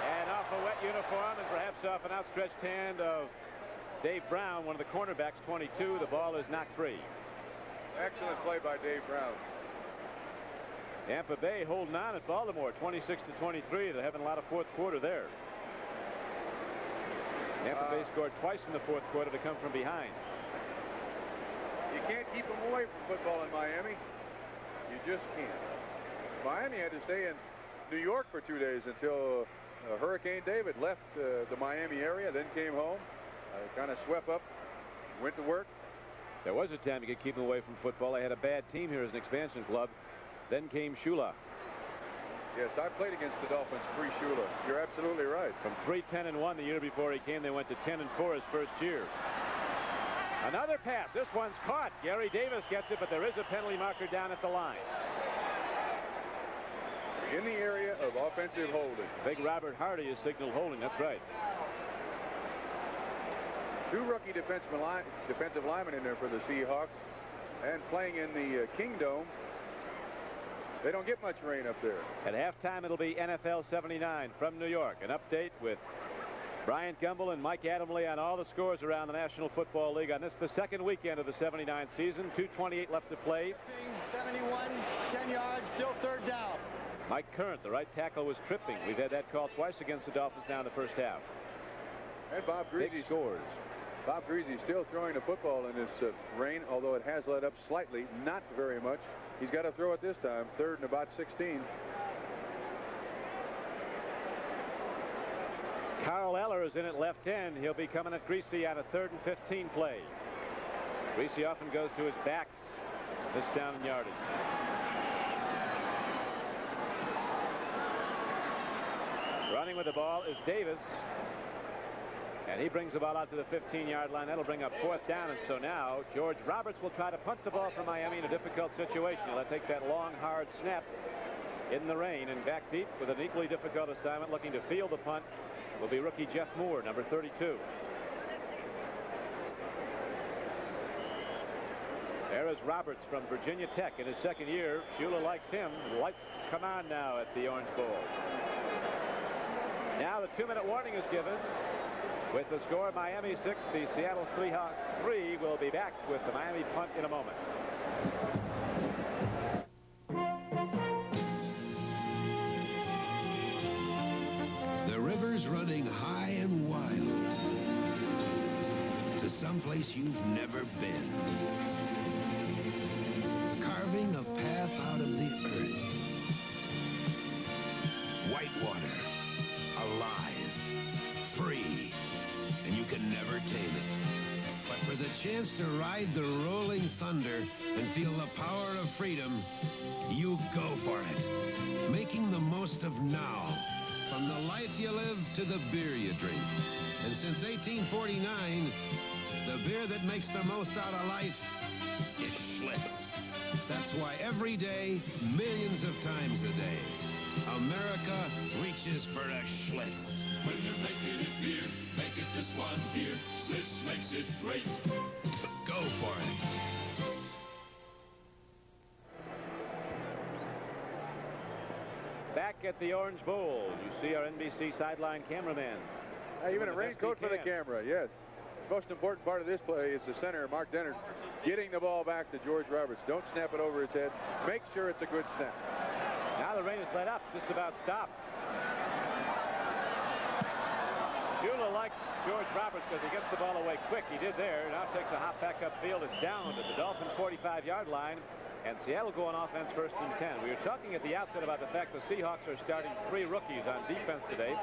And off a wet uniform and perhaps off an outstretched hand of Dave Brown, one of the cornerbacks, 22. The ball is knocked free. Excellent play by Dave Brown. Tampa Bay holding on at Baltimore, 26-23. They're having a lot of fourth quarter there. Tampa Bay scored twice in the fourth quarter to come from behind. You can't keep them away from football in Miami. You just can't. Miami had to stay in New York for 2 days until Hurricane David left the Miami area, then came home, kind of swept up, went to work. There was a time you could keep them away from football. They had a bad team here as an expansion club. Then came Shula. Yes, I played against the Dolphins pre-Shula. You're absolutely right. From 3-10-1 the year before he came, they went to 10-4 his first year. Another pass. This one's caught. Gary Davis gets it, but there is a penalty marker down at the line. In the area of offensive holding. Big Robert Hardy is signaled holding. That's right. 2 rookie defensive linemen in there for the Seahawks. And playing in the Kingdome. They don't get much rain up there. At halftime, it'll be NFL 79 from New York. An update with Bryant Gumbel and Mike Adamle on all the scores around the National Football League on this, the second weekend of the 79 season. 2:28 left to play. 71, 10 yards, still 3rd down. Mike Current, the right tackle, was tripping. We've had that call twice against the Dolphins now in the first half. And Bob Greasy scores. Bob Greasy still throwing the football in this rain, although it has let up slightly, not very much. He's got to throw it this time, 3rd and about 16. Carl Eller is in at left end. He'll be coming at Greasy on a 3rd and 15 play. Greasy often goes to his backs this down in yardage. Running with the ball is Davis. And he brings the ball out to the 15-yard line. That'll bring up 4th down. And so now George Roberts will try to punt the ball for Miami in a difficult situation. He'll take that long, hard snap in the rain and back deep with an equally difficult assignment. Looking to field the punt will be rookie Jeff Moore, number 32. There is Roberts from Virginia Tech in his 2nd year. Shula likes him. Lights come on now at the Orange Bowl. Now the 2-minute warning is given. With the score, Miami 6, the Seattle Seahawks 3. We'll be back with the Miami punt in a moment. The river's running high and wild to someplace you've never been. Carving a path out of the earth. Whitewater, alive, free. And you can never tame it. But for the chance to ride the rolling thunder and feel the power of freedom, you go for it. Making the most of now. From the life you live to the beer you drink. And since 1849, the beer that makes the most out of life is Schlitz. That's why every day, millions of times a day, America reaches for a Schlitz. When you're making it beer, make it this one here. Schlitz makes it great. Go for it. look at the Orange Bowl. You see our NBC sideline cameraman. Even a raincoat for the camera, yes. Most important part of this play is the center, Mark Dennard, getting the ball back to George Roberts. Don't snap it over his head. Make sure it's a good snap. Now the rain is let up, just about stopped. Shula likes George Roberts because he gets the ball away quick. He did there. Now takes a hop back upfield. It's down to the Dolphin 45-yard line. And Seattle going offense 1st and 10. We were talking at the outset about the fact the Seahawks are starting 3 rookies on defense today.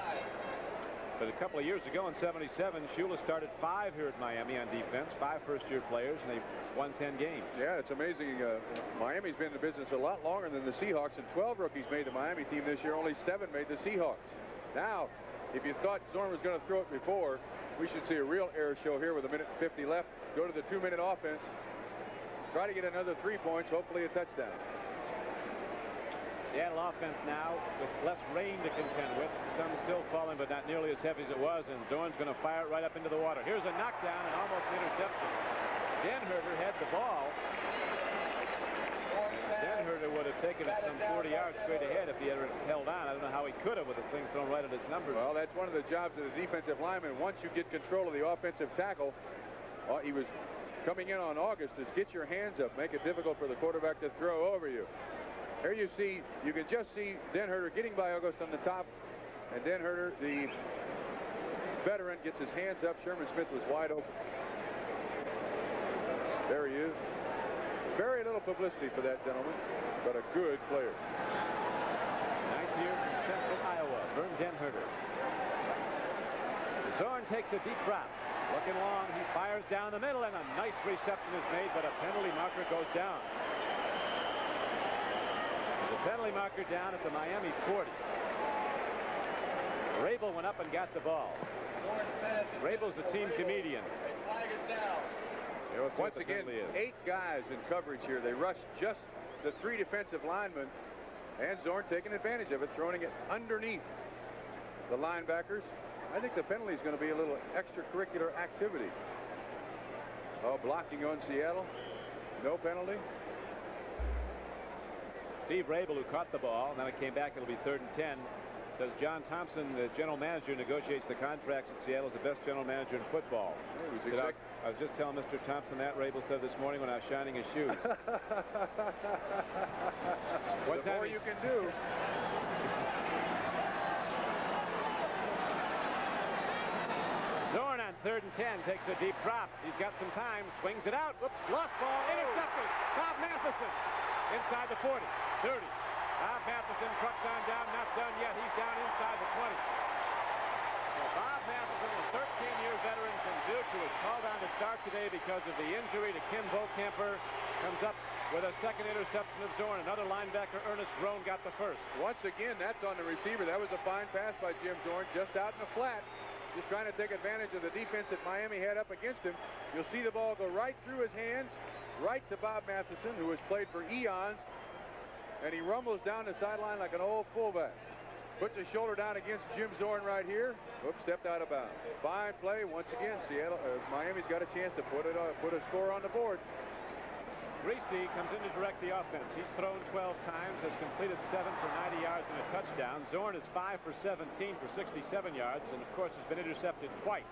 But a couple of years ago in '77, Shula started 5 here at Miami on defense, 5 first-year players, and they won 10 games. Yeah, it's amazing. Miami's been in the business a lot longer than the Seahawks, and 12 rookies made the Miami team this year. Only 7 made the Seahawks. Now, if you thought Zorn was going to throw it before, we should see a real air show here with 1:50 left. Go to the 2-minute offense. Try to get another 3 points, hopefully a touchdown. Seattle offense now with less rain to contend with. The sun still falling, but not nearly as heavy as it was, and Zorn's going to fire it right up into the water. Here's a knockdown and almost an interception. Denherter had the ball. And Denherter would have taken it some 40 yards straight ahead if he had held on. I don't know how he could have with the thing thrown right at his numbers. Well, that's one of the jobs of the defensive lineman. Once you get control of the offensive tackle, he was coming in on August, is get your hands up, make it difficult for the quarterback to throw over you. Here you can just see Denherter getting by August on the top, and Denherter, the veteran, gets his hands up. Sherman Smith was wide open. There he is. Very little publicity for that gentleman, but a good player. 9th year from Central Iowa, Vern Denherter. Zorn takes a deep drop. Looking long, he fires down the middle, and a nice reception is made, but a penalty marker goes down. There's a penalty marker down at the Miami 40. Rabel went up and got the ball. Rabel's a team comedian. Once again, 8 guys in coverage here. They rushed just the 3 defensive linemen, and Zorn taking advantage of it, throwing it underneath the linebackers. I think the penalty is going to be a little extracurricular activity. Oh, blocking on Seattle. No penalty. Steve Rabel, who caught the ball, and then it came back. It'll be 3rd and 10. Says John Thompson, the general manager, negotiates the contracts at Seattle, is the best general manager in football. I was just telling Mr. Thompson that Rabel said this morning when I was shining his shoes. What more you can do. Zorn on 3rd and 10 takes a deep drop. He's got some time, swings it out. Whoops, lost ball, intercepted. Bob Matheson inside the 40, 30. Bob Matheson trucks on down, not done yet. He's down inside the 20. So Bob Matheson, a 13-year veteran from Duke, who was called on to start today because of the injury to Kim Bokamper, comes up with a second interception of Zorn. Another linebacker, Ernest Roan, got the first. Once again, that's on the receiver. That was a fine pass by Jim Zorn, just out in the flat. Just trying to take advantage of the defense that Miami had up against him. You'll see the ball go right through his hands, right to Bob Matheson, who has played for eons. And he rumbles down the sideline like an old fullback. Puts his shoulder down against Jim Zorn right here. Oops, stepped out of bounds. Fine play. Once again, Miami's got a chance to put a score on the board. Greasy comes in to direct the offense. He's thrown 12 times, has completed 7 for 90 yards and a touchdown. Zorn is 5 for 17 for 67 yards, and of course has been intercepted twice.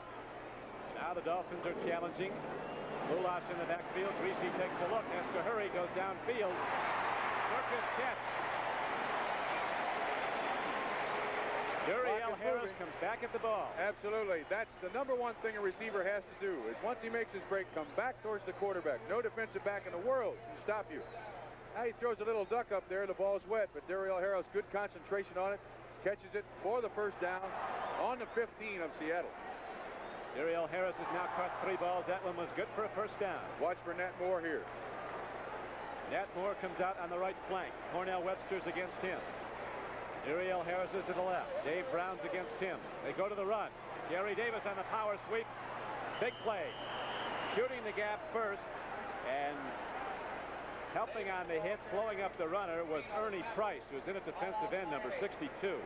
So now the Dolphins are challenging. Lulash in the backfield. Greasy takes a look, has to hurry, goes downfield. Circus catch. Duriel Harris comes back at the ball. Absolutely. That's the #1 thing a receiver has to do, is once he makes his break, come back towards the quarterback. No defensive back in the world can stop you. Now he throws a little duck up there. The ball's wet, but Duriel Harris, good concentration on it, catches it for the first down on the 15 of Seattle. Duriel Harris has now caught 3 balls. That one was good for a first down. Watch for Nat Moore here. Nat Moore comes out on the right flank. Cornell Webster's against him. Duriel Harris is to the left. Dave Brown's against him. They go to the run. Gary Davis on the power sweep. Big play. Shooting the gap first and helping on the hit, slowing up the runner, was Ernie Price, who's in at defensive end, number 62.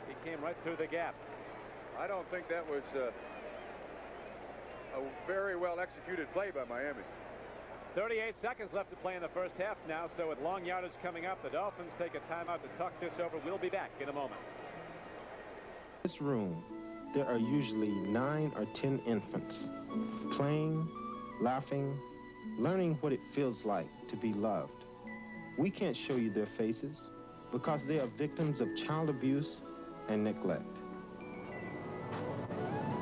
He came right through the gap. I don't think that was a very well executed play by Miami. 38 seconds left to play in the first half now, so with long yardage coming up, the Dolphins take a timeout to talk this over. We'll be back in a moment. In this room, there are usually 9 or 10 infants, playing, laughing, learning what it feels like to be loved. We can't show you their faces because they are victims of child abuse and neglect.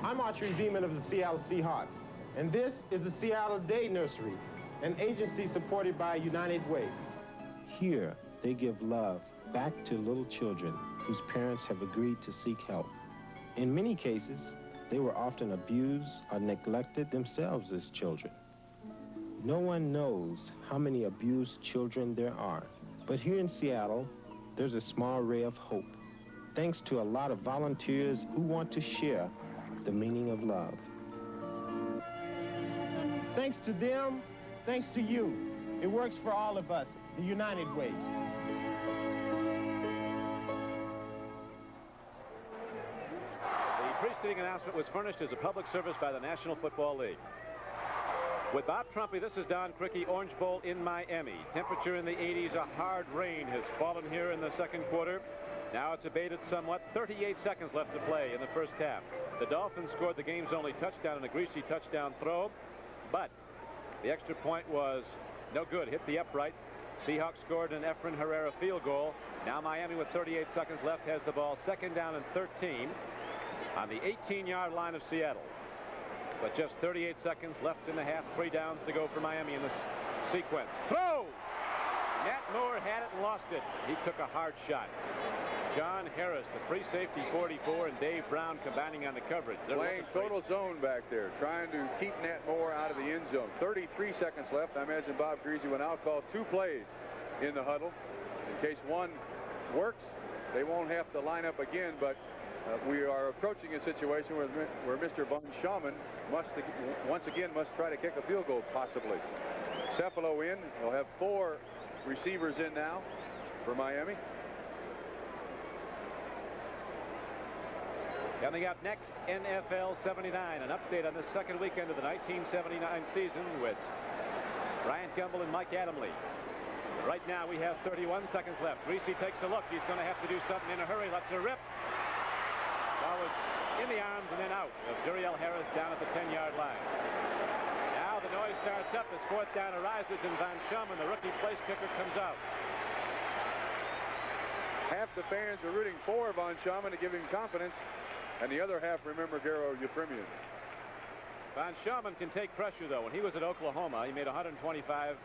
I'm Archery Beeman of the Seattle Seahawks, and this is the Seattle Day Nursery, an agency supported by United Way. Here, they give love back to little children whose parents have agreed to seek help. In many cases, they were often abused or neglected themselves as children. No one knows how many abused children there are, but here in Seattle, there's a small ray of hope, thanks to a lot of volunteers who want to share the meaning of love. Thanks to them, thanks to you. It works for all of us, the United Way. The preceding announcement was furnished as a public service by the National Football League. With Bob Trumpy, this is Don Criqui, Orange Bowl in Miami. Temperature in the 80s. A hard rain has fallen here in the second quarter. Now it's abated somewhat. 38 seconds left to play in the first half. The Dolphins scored the game's only touchdown in a greasy touchdown throw, but the extra point was no good. Hit the upright. Seahawks scored an Efren Herrera field goal. Now Miami, with 38 seconds left, has the ball. Second down and 13 on the 18-yard line of Seattle. But just 38 seconds left in the half. 3 downs to go for Miami in this sequence. Throw! Nat Moore had it and lost it. He took a hard shot. John Harris, the free safety, 44, and Dave Brown combining on the coverage. They're playing total zone back there, trying to keep Nat Moore out of the end zone. 33 seconds left. I imagine Bob Greasy will now call 2 plays in the huddle. In case one works, they won't have to line up again, but we are approaching a situation where Mr. Von Schaumann once again must try to kick a field goal, possibly. Cephalo in. They'll have 4 receivers in now for Miami. Coming up next, NFL 79, an update on the second weekend of the 1979 season with Bryant Gumbel and Mike Adamle. Right now we have 31 seconds left. Greasy takes a look. He's going to have to do something in a hurry. Lets her rip. Ball was in the arms and then out of Duriel Harris down at the 10-yard line. Now the noise starts up as 4th down arises, and Von Schaumann, the rookie place kicker, comes out. Half the fans are rooting for Von Schaumann to give him confidence, and the other half remember Garo Yepremian. Von Schaumann can take pressure, though. When he was at Oklahoma, he made 125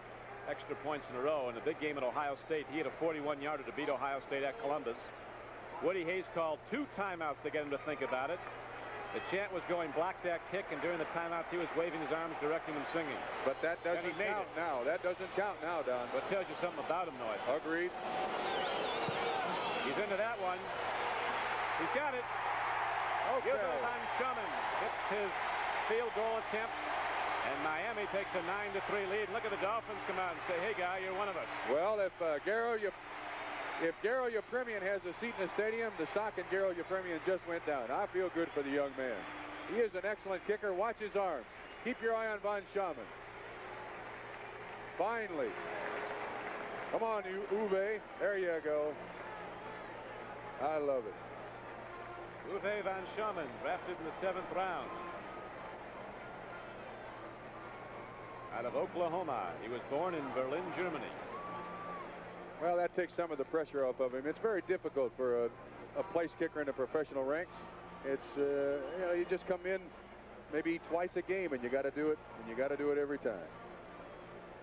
extra points in a row. In a big game at Ohio State, he had a 41-yarder to beat Ohio State at Columbus. Woody Hayes called 2 timeouts to get him to think about it. The chant was going, block that kick, and during the timeouts, he was waving his arms, directing and singing. But that doesn't count now. That doesn't count now, Don. But it tells you something about him, though. Agreed. He's into that one. He's got it. Okay. Von Schaumann hits his field goal attempt, and Miami takes a 9-3 lead. And look at the Dolphins come out and say, hey, guy, you're one of us. Well, if Garo Yepremian has a seat in the stadium, the stock in Garo Yepremian just went down. I feel good for the young man. He is an excellent kicker. Watch his arms. Keep your eye on Von Schaumann. Finally. Come on, Uwe. There you go. I love it. Uwe Von Schaumann, drafted in the 7th round. Out of Oklahoma. He was born in Berlin, Germany. Well, that takes some of the pressure off of him. It's very difficult for a place kicker in the professional ranks. It's, you know, you just come in maybe twice a game, and you got to do it, and you got to do it every time.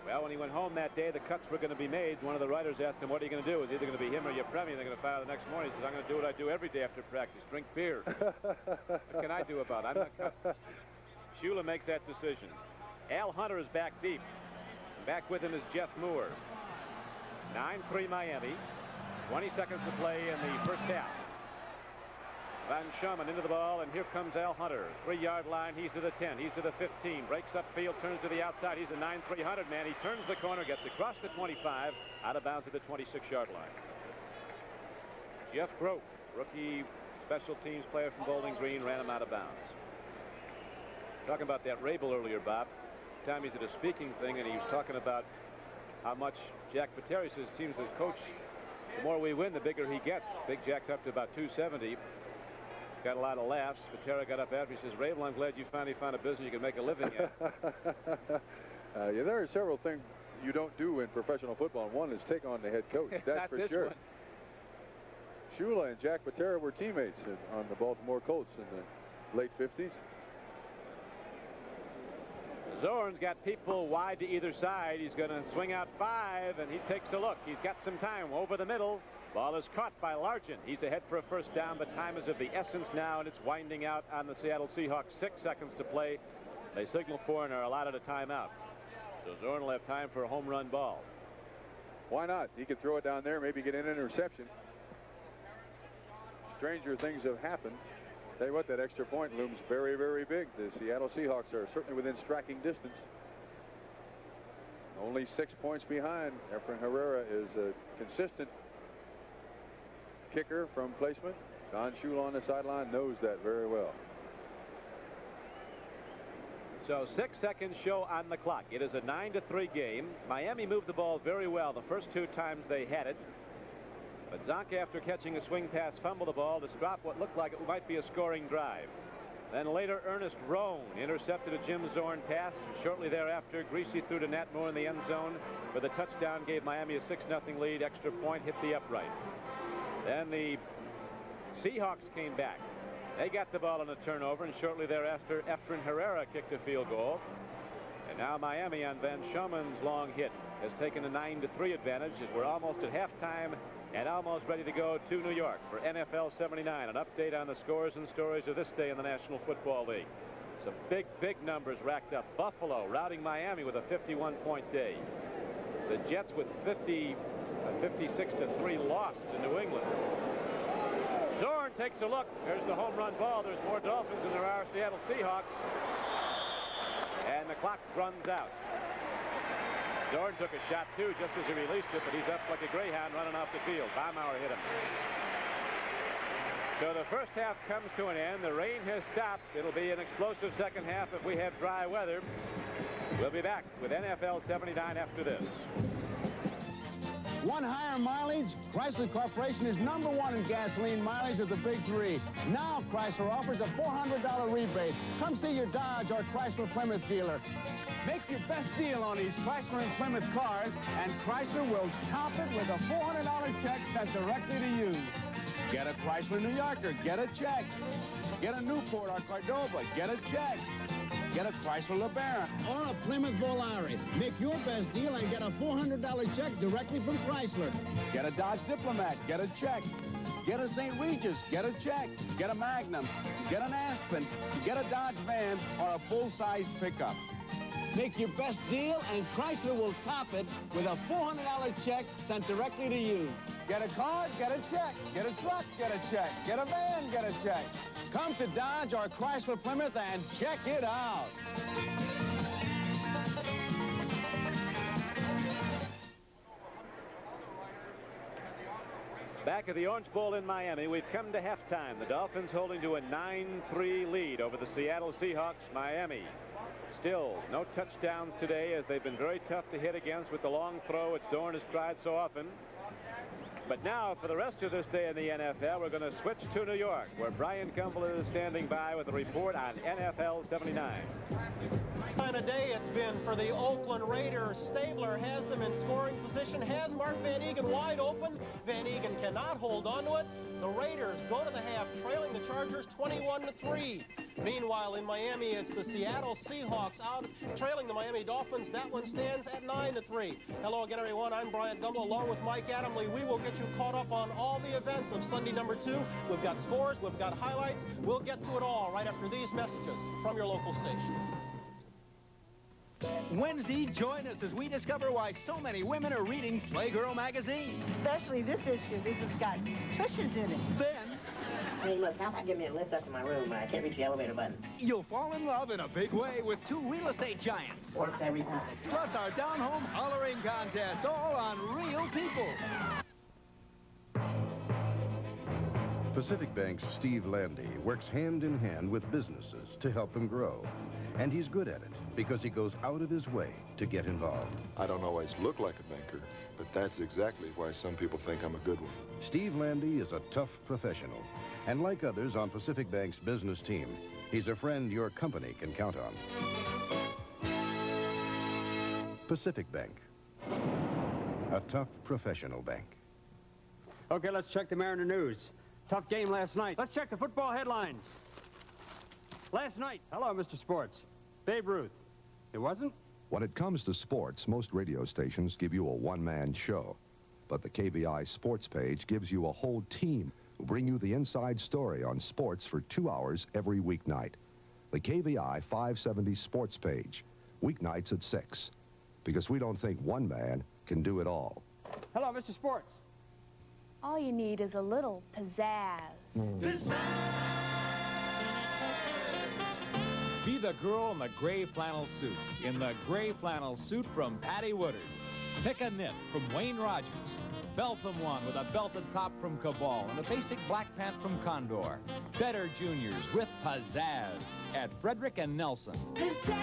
Well, when he went home that day, the cuts were going to be made. One of the writers asked him, what are you going to do? It was either going to be him or Yepremian. They're going to fire the next morning. He says, I'm going to do what I do every day after practice, drink beer. What can I do about it? I'm not cut. Shula makes that decision. Al Hunter is back deep. Back with him is Jeff Moore. 9-3 Miami. 20 seconds to play in the first half. Von Schaumann into the ball, and here comes Al Hunter. 3-yard line. He's to the 10. He's to the 15. Breaks upfield, turns to the outside. He's a 9-300 man. He turns the corner, gets across the 25, out of bounds at the 26-yard line. Jeff Groff, rookie special teams player from Bowling Green, ran him out of bounds. Talking about that Rabel earlier, Bob. halftime. He's at a speaking thing, and he was talking about how much Jack Pateri says it seems that coach, the more we win, the bigger he gets. Big Jack's up to about 270. Got a lot of laughs. Patera got up after. He says, Rabel, I'm glad you finally found a business you can make a living at. Yeah, there are several things you don't do in professional football. One is take on the head coach. That's for sure. One. Shula and Jack Patera were teammates on the Baltimore Colts in the late 50s. Zorn's got people wide to either side. He's going to swing out 5, and he takes a look. He's got some time over the middle. Ball is caught by Largent. He's ahead for a first down, but time is of the essence now, and it's winding out on the Seattle Seahawks. 6 seconds to play. They signal for and are allotted a timeout. So Zorn will have time for a home run ball. Why not? He could throw it down there, maybe get an interception. Stranger things have happened. Tell you what, that extra point looms very, very big. The Seattle Seahawks are certainly within striking distance. Only 6 points behind. Efrain Herrera is a consistent kicker from placement. Don Shula on the sideline knows that very well. So 6 seconds show on the clock. It is a 9-3 game. Miami moved the ball very well the first 2 times they had it. But Zonk, after catching a swing pass, fumbled the ball to stop what looked like it might be a scoring drive. Then later, Ernest Roan intercepted a Jim Zorn pass. Shortly thereafter, Greasy threw to Nat Moore in the end zone, where the touchdown gave Miami a 6-0 lead. Extra point hit the upright. Then the Seahawks came back. They got the ball on a turnover, and shortly thereafter, Efrain Herrera kicked a field goal. And now Miami on Van Schomen's long hit has taken a 9-3 advantage as we're almost at halftime and almost ready to go to New York for NFL 79. An update on the scores and stories of this day in the National Football League. Some big numbers racked up. Buffalo routing Miami with a 51-point day. The Jets with 56-3 loss to New England. Zorn takes a look. There's the home run ball. There's more Dolphins than there are Seattle Seahawks. And the clock runs out. Zorn took a shot too just as he released it, but he's up like a greyhound running off the field. Baumauer hit him. So the first half comes to an end. The rain has stopped. It'll be an explosive second half if we have dry weather. We'll be back with NFL 79 after this. Want higher mileage? Chrysler Corporation is #1 in gasoline mileage of the big 3. Now Chrysler offers a $400 rebate. Come see your Dodge or Chrysler Plymouth dealer. Make your best deal on these Chrysler and Plymouth cars, and Chrysler will top it with a $400 check sent directly to you. Get a Chrysler New Yorker, get a check. Get a Newport or Cordova, get a check. Get a Chrysler LeBaron or a Plymouth Volare. Make your best deal and get a $400 check directly from Chrysler. Get a Dodge Diplomat, get a check. Get a St. Regis, get a check. Get a Magnum, get an Aspen, get a Dodge van or a full-size pickup. Make your best deal and Chrysler will top it with a $400 check sent directly to you. Get a car, get a check. Get a truck, get a check. Get a van, get a check. Come to Dodge or Chrysler Plymouth and check it out. Back at the Orange Bowl in Miami, we've come to halftime. The Dolphins holding to a 9-3 lead over the Seattle Seahawks. Miami still no touchdowns today, as they've been very tough to hit against with the long throw, which Zorn has tried so often. But now, for the rest of this day in the NFL, we're going to switch to New York, where Brian Gumbel is standing by with a report on NFL 79. Kind of day it's been for the Oakland Raiders. Stabler has them in scoring position, has Mark Van Egan wide open. Van Egan cannot hold on to it. The Raiders go to the half, trailing the Chargers 21-3. Meanwhile, in Miami, it's the Seattle Seahawks out trailing the Miami Dolphins. That one stands at 9-3. Hello again, everyone. I'm Brian Gumbel, along with Mike Adamle. We will get you caught up on all the events of Sunday number 2. We've got scores, we've got highlights. We'll get to it all right after these messages from your local station. Wednesday, join us as we discover why so many women are reading Playgirl magazine. Especially this issue. It's just got tushes in it. Then, hey, look, how about give me a lift up to my room? I can't reach the elevator button. you'll fall in love in a big way with 2 real estate giants. Works every time. Plus our down-home hollering contest, all on real people. Pacific Bank's Steve Landy works hand in hand with businesses to help them grow. And he's good at it because he goes out of his way to get involved. I don't always look like a banker, but that's exactly why some people think I'm a good one. Steve Landy is a tough professional. And like others on Pacific Bank's business team, he's a friend your company can count on. Pacific Bank. A tough professional bank. Okay, let's check the Mariner news. Tough game last night. Let's check the football headlines. Last night, hello, Mr. Sports. Babe Ruth. It wasn't? When it comes to sports, most radio stations give you a one-man show. But the KVI sports page gives you a whole team who bring you the inside story on sports for 2 hours every weeknight. The KVI 570 sports page, weeknights at 6. Because we don't think one man can do it all. Hello, Mr. Sports. All you need is a little pizzazz. Be the girl in the gray flannel suit. In the gray flannel suit from Patty Woodard. Pick a knit from Wayne Rogers. Belton one with a belted top from Cabal and a basic black pant from Condor. Better Juniors with pizzazz at Frederick and Nelson. Pizzazz,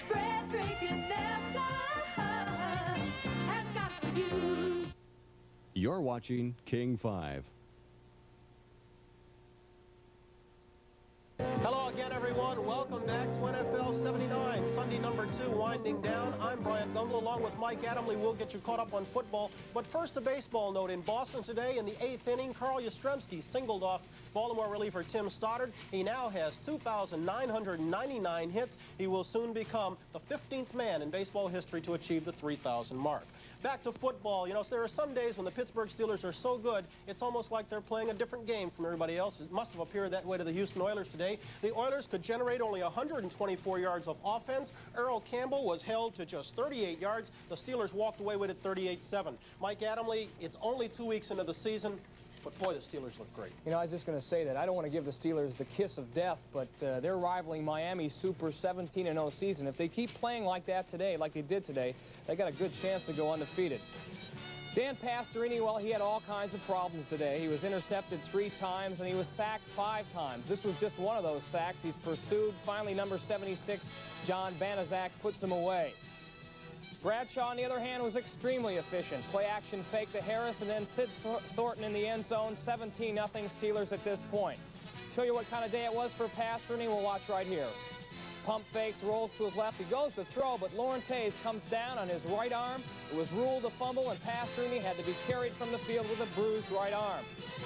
Frederick and Nelson has got for you. You're watching King 5. Hello again, everyone. Welcome back to NFL 79, Sunday number 2, winding down. I'm Brian Gumble, along with Mike Adamley. We'll get you caught up on football. But first, a baseball note. In Boston today, in the 8th inning, Carl Yastrzemski singled off Baltimore reliever Tim Stoddard. He now has 2,999 hits. He will soon become the 15th man in baseball history to achieve the 3,000 mark. Back to football. You know, there are some days when the Pittsburgh Steelers are so good, it's almost like they're playing a different game from everybody else. It must have appeared that way to the Houston Oilers today. The Oilers could generate only 124 yards of offense. Earl Campbell was held to just 38 yards. The Steelers walked away with it 38-7. Mike Adamley, it's only 2 weeks into the season, but boy, the Steelers look great. You know, I was just going to say that. I don't want to give the Steelers the kiss of death, but they're rivaling Miami's super 17-0 season. If they keep playing like that today, like they did today, they got a good chance to go undefeated. Dan Pastorini, well, he had all kinds of problems today. He was intercepted 3 times, and he was sacked 5 times. This was just one of those sacks. He's pursued. Finally, number 76, John Banaszak, puts him away. Bradshaw, on the other hand, was extremely efficient. Play action fake to Harris, and then Sid Thornton in the end zone. 17-0 Steelers at this point. Show you what kind of day it was for Pastorini. We'll watch right here. Pump fakes, rolls to his left. He goes to throw, but Laurentiis comes down on his right arm. It was ruled a fumble, and Pastorini had to be carried from the field with a bruised right arm.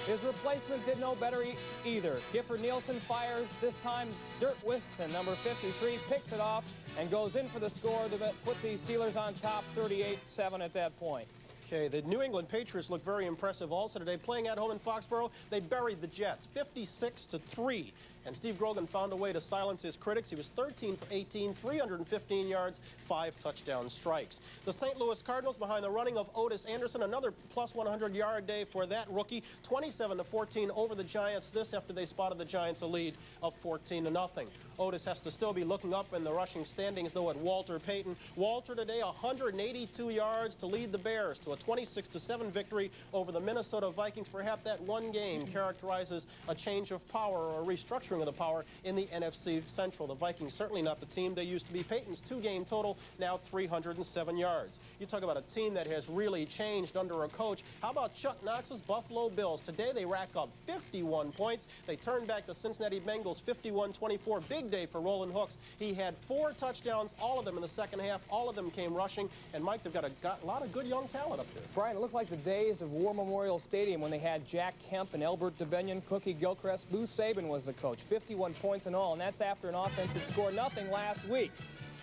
His replacement did no better either. Gifford Nielsen fires, this time Dirk Whitson, number 53, picks it off and goes in for the score to put the Steelers on top 38-7 at that point. Okay, the New England Patriots look very impressive also today. Playing at home in Foxborough, they buried the Jets 56-3. And Steve Grogan found a way to silence his critics. He was 13 for 18, 315 yards, 5 touchdown strikes. The St. Louis Cardinals behind the running of Otis Anderson, another plus 100-yard day for that rookie, 27-14 over the Giants. This after they spotted the Giants a lead of 14-0. Otis has to still be looking up in the rushing standings, though, at Walter Payton. Walter today 182 yards to lead the Bears to a 26-7 victory over the Minnesota Vikings. Perhaps that one game characterizes a change of power or a restructuring of the power in the NFC Central. The Vikings certainly not the team they used to be. Payton's 2-game total now 307 yards. You talk about a team that has really changed under a coach. How about Chuck Knox's Buffalo Bills? Today they rack up 51 points. They turned back the Cincinnati Bengals 51-24. Big day for Roland Hooks. He had 4 touchdowns, all of them in the second half. All of them came rushing. And Mike, they've got a lot of good young talent up there. Brian, it looked like the days of War Memorial Stadium when they had Jack Kemp and Elbert DeBenion, Cookie Gilchrist. Lou Saban was the coach. 51 points in all, and that's after an offense that scored nothing last week.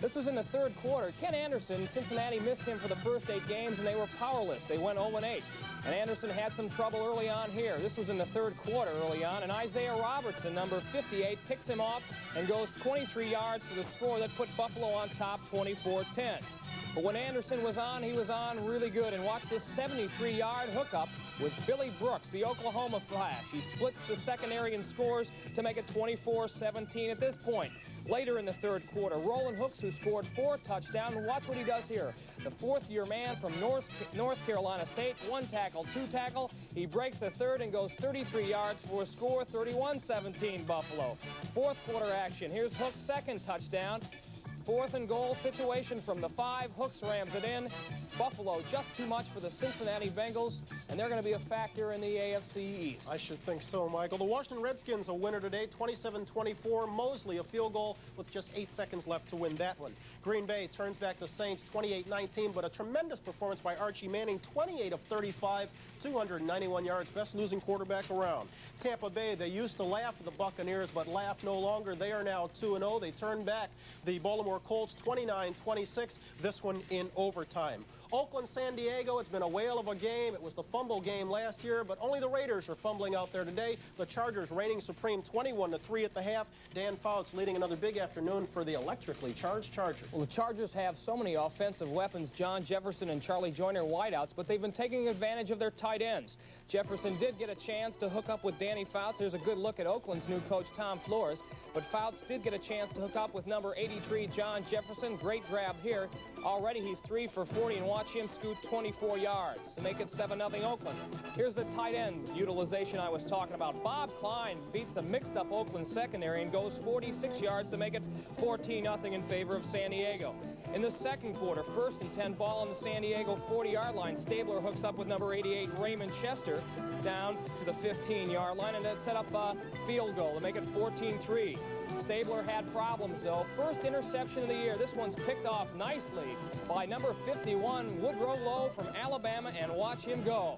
This was in the third quarter. Ken Anderson, Cincinnati missed him for the first 8 games, and they were powerless. They went 0-8. And Anderson had some trouble early on here. This was in the third quarter early on, and Isaiah Robertson, number 58, picks him off and goes 23 yards for the score that put Buffalo on top 24-10. But when Anderson was on, he was on really good. And watch this 73-yard hookup with Billy Brooks, the Oklahoma Flash. He splits the secondary and scores to make it 24-17 at this point. Later in the third quarter, Roland Hooks, who scored 4 touchdowns, and watch what he does here. The fourth-year man from North Carolina State, 1 tackle, 2 tackle. He breaks a third and goes 33 yards for a score, 31-17 Buffalo. Fourth quarter action. Here's Hooks' second touchdown. 4th and goal situation from the 5. Hooks rams it in. Buffalo just too much for the Cincinnati Bengals, and they're going to be a factor in the AFC East. I should think so, Michael. The Washington Redskins a winner today, 27-24. Mosley a field goal with just 8 seconds left to win that one. Green Bay turns back the Saints 28-19, but a tremendous performance by Archie Manning, 28 of 35, 291 yards, best losing quarterback around. Tampa Bay, they used to laugh at the Buccaneers, but laugh no longer. They are now 2-0. They turn back the Baltimore Colts 29-26, this one in overtime. Oakland, San Diego, it's been a whale of a game. It was the fumble game last year, but only the Raiders are fumbling out there today. The Chargers reigning supreme 21-3 at the half. Dan Fouts leading another big afternoon for the electrically charged Chargers. Well, the Chargers have so many offensive weapons, John Jefferson and Charlie Joyner wideouts, but they've been taking advantage of their tight ends. Jefferson did get a chance to hook up with Danny Fouts. There's a good look at Oakland's new coach, Tom Flores, but Fouts did get a chance to hook up with number 83, John Jefferson. Great grab here. Already he's 3 for 40, and watch him scoot 24 yards to make it 7-0 Oakland. Here's the tight end utilization I was talking about. Bob Klein beats a mixed-up Oakland secondary and goes 46 yards to make it 14-0 in favor of San Diego. In the second quarter, 1st and 10 ball on the San Diego 40-yard line. Stabler hooks up with number 88, Raymond Chester, down to the 15-yard line, and that set up a field goal to make it 14-3. Stabler had problems, though. First interception of the year. This one's picked off nicely by number 51, Woodrow Lowe from Alabama, and watch him go.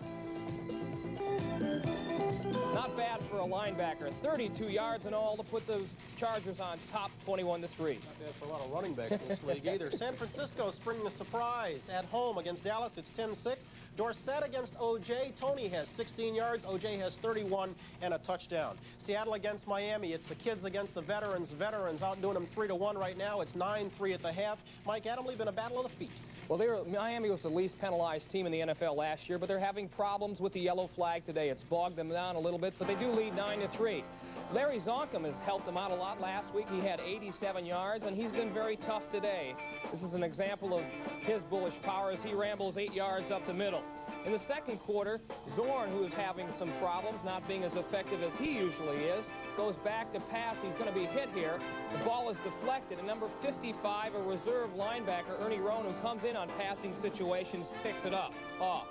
Not bad for a linebacker. 32 yards in all to put the Chargers on top, 21-3. Not bad for a lot of running backs in this league either. San Francisco springing a surprise at home against Dallas. It's 10-6. Dorsett against O.J. Tony has 16 yards. O.J. has 31 and a touchdown. Seattle against Miami. It's the kids against the veterans. Veterans outdoing them 3-1 right now. It's 9-3 at the half. Mike Adamle, been a battle of the feet. Well, Miami was the least penalized team in the NFL last year, but they're having problems with the yellow flag today. It's bogged them down a little bit, but they do lead 9-3. Larry Zonkum has helped them out a lot last week. He had 87 yards, and he's been very tough today. This is an example of his bullish power as he rambles 8 yards up the middle. In the second quarter, Zorn, who is having some problems, not being as effective as he usually is, goes back to pass. He's going to be hit here. The ball is deflected, and number 55, a reserve linebacker, Ernie Rohn, who comes in on passing situations, picks it up off.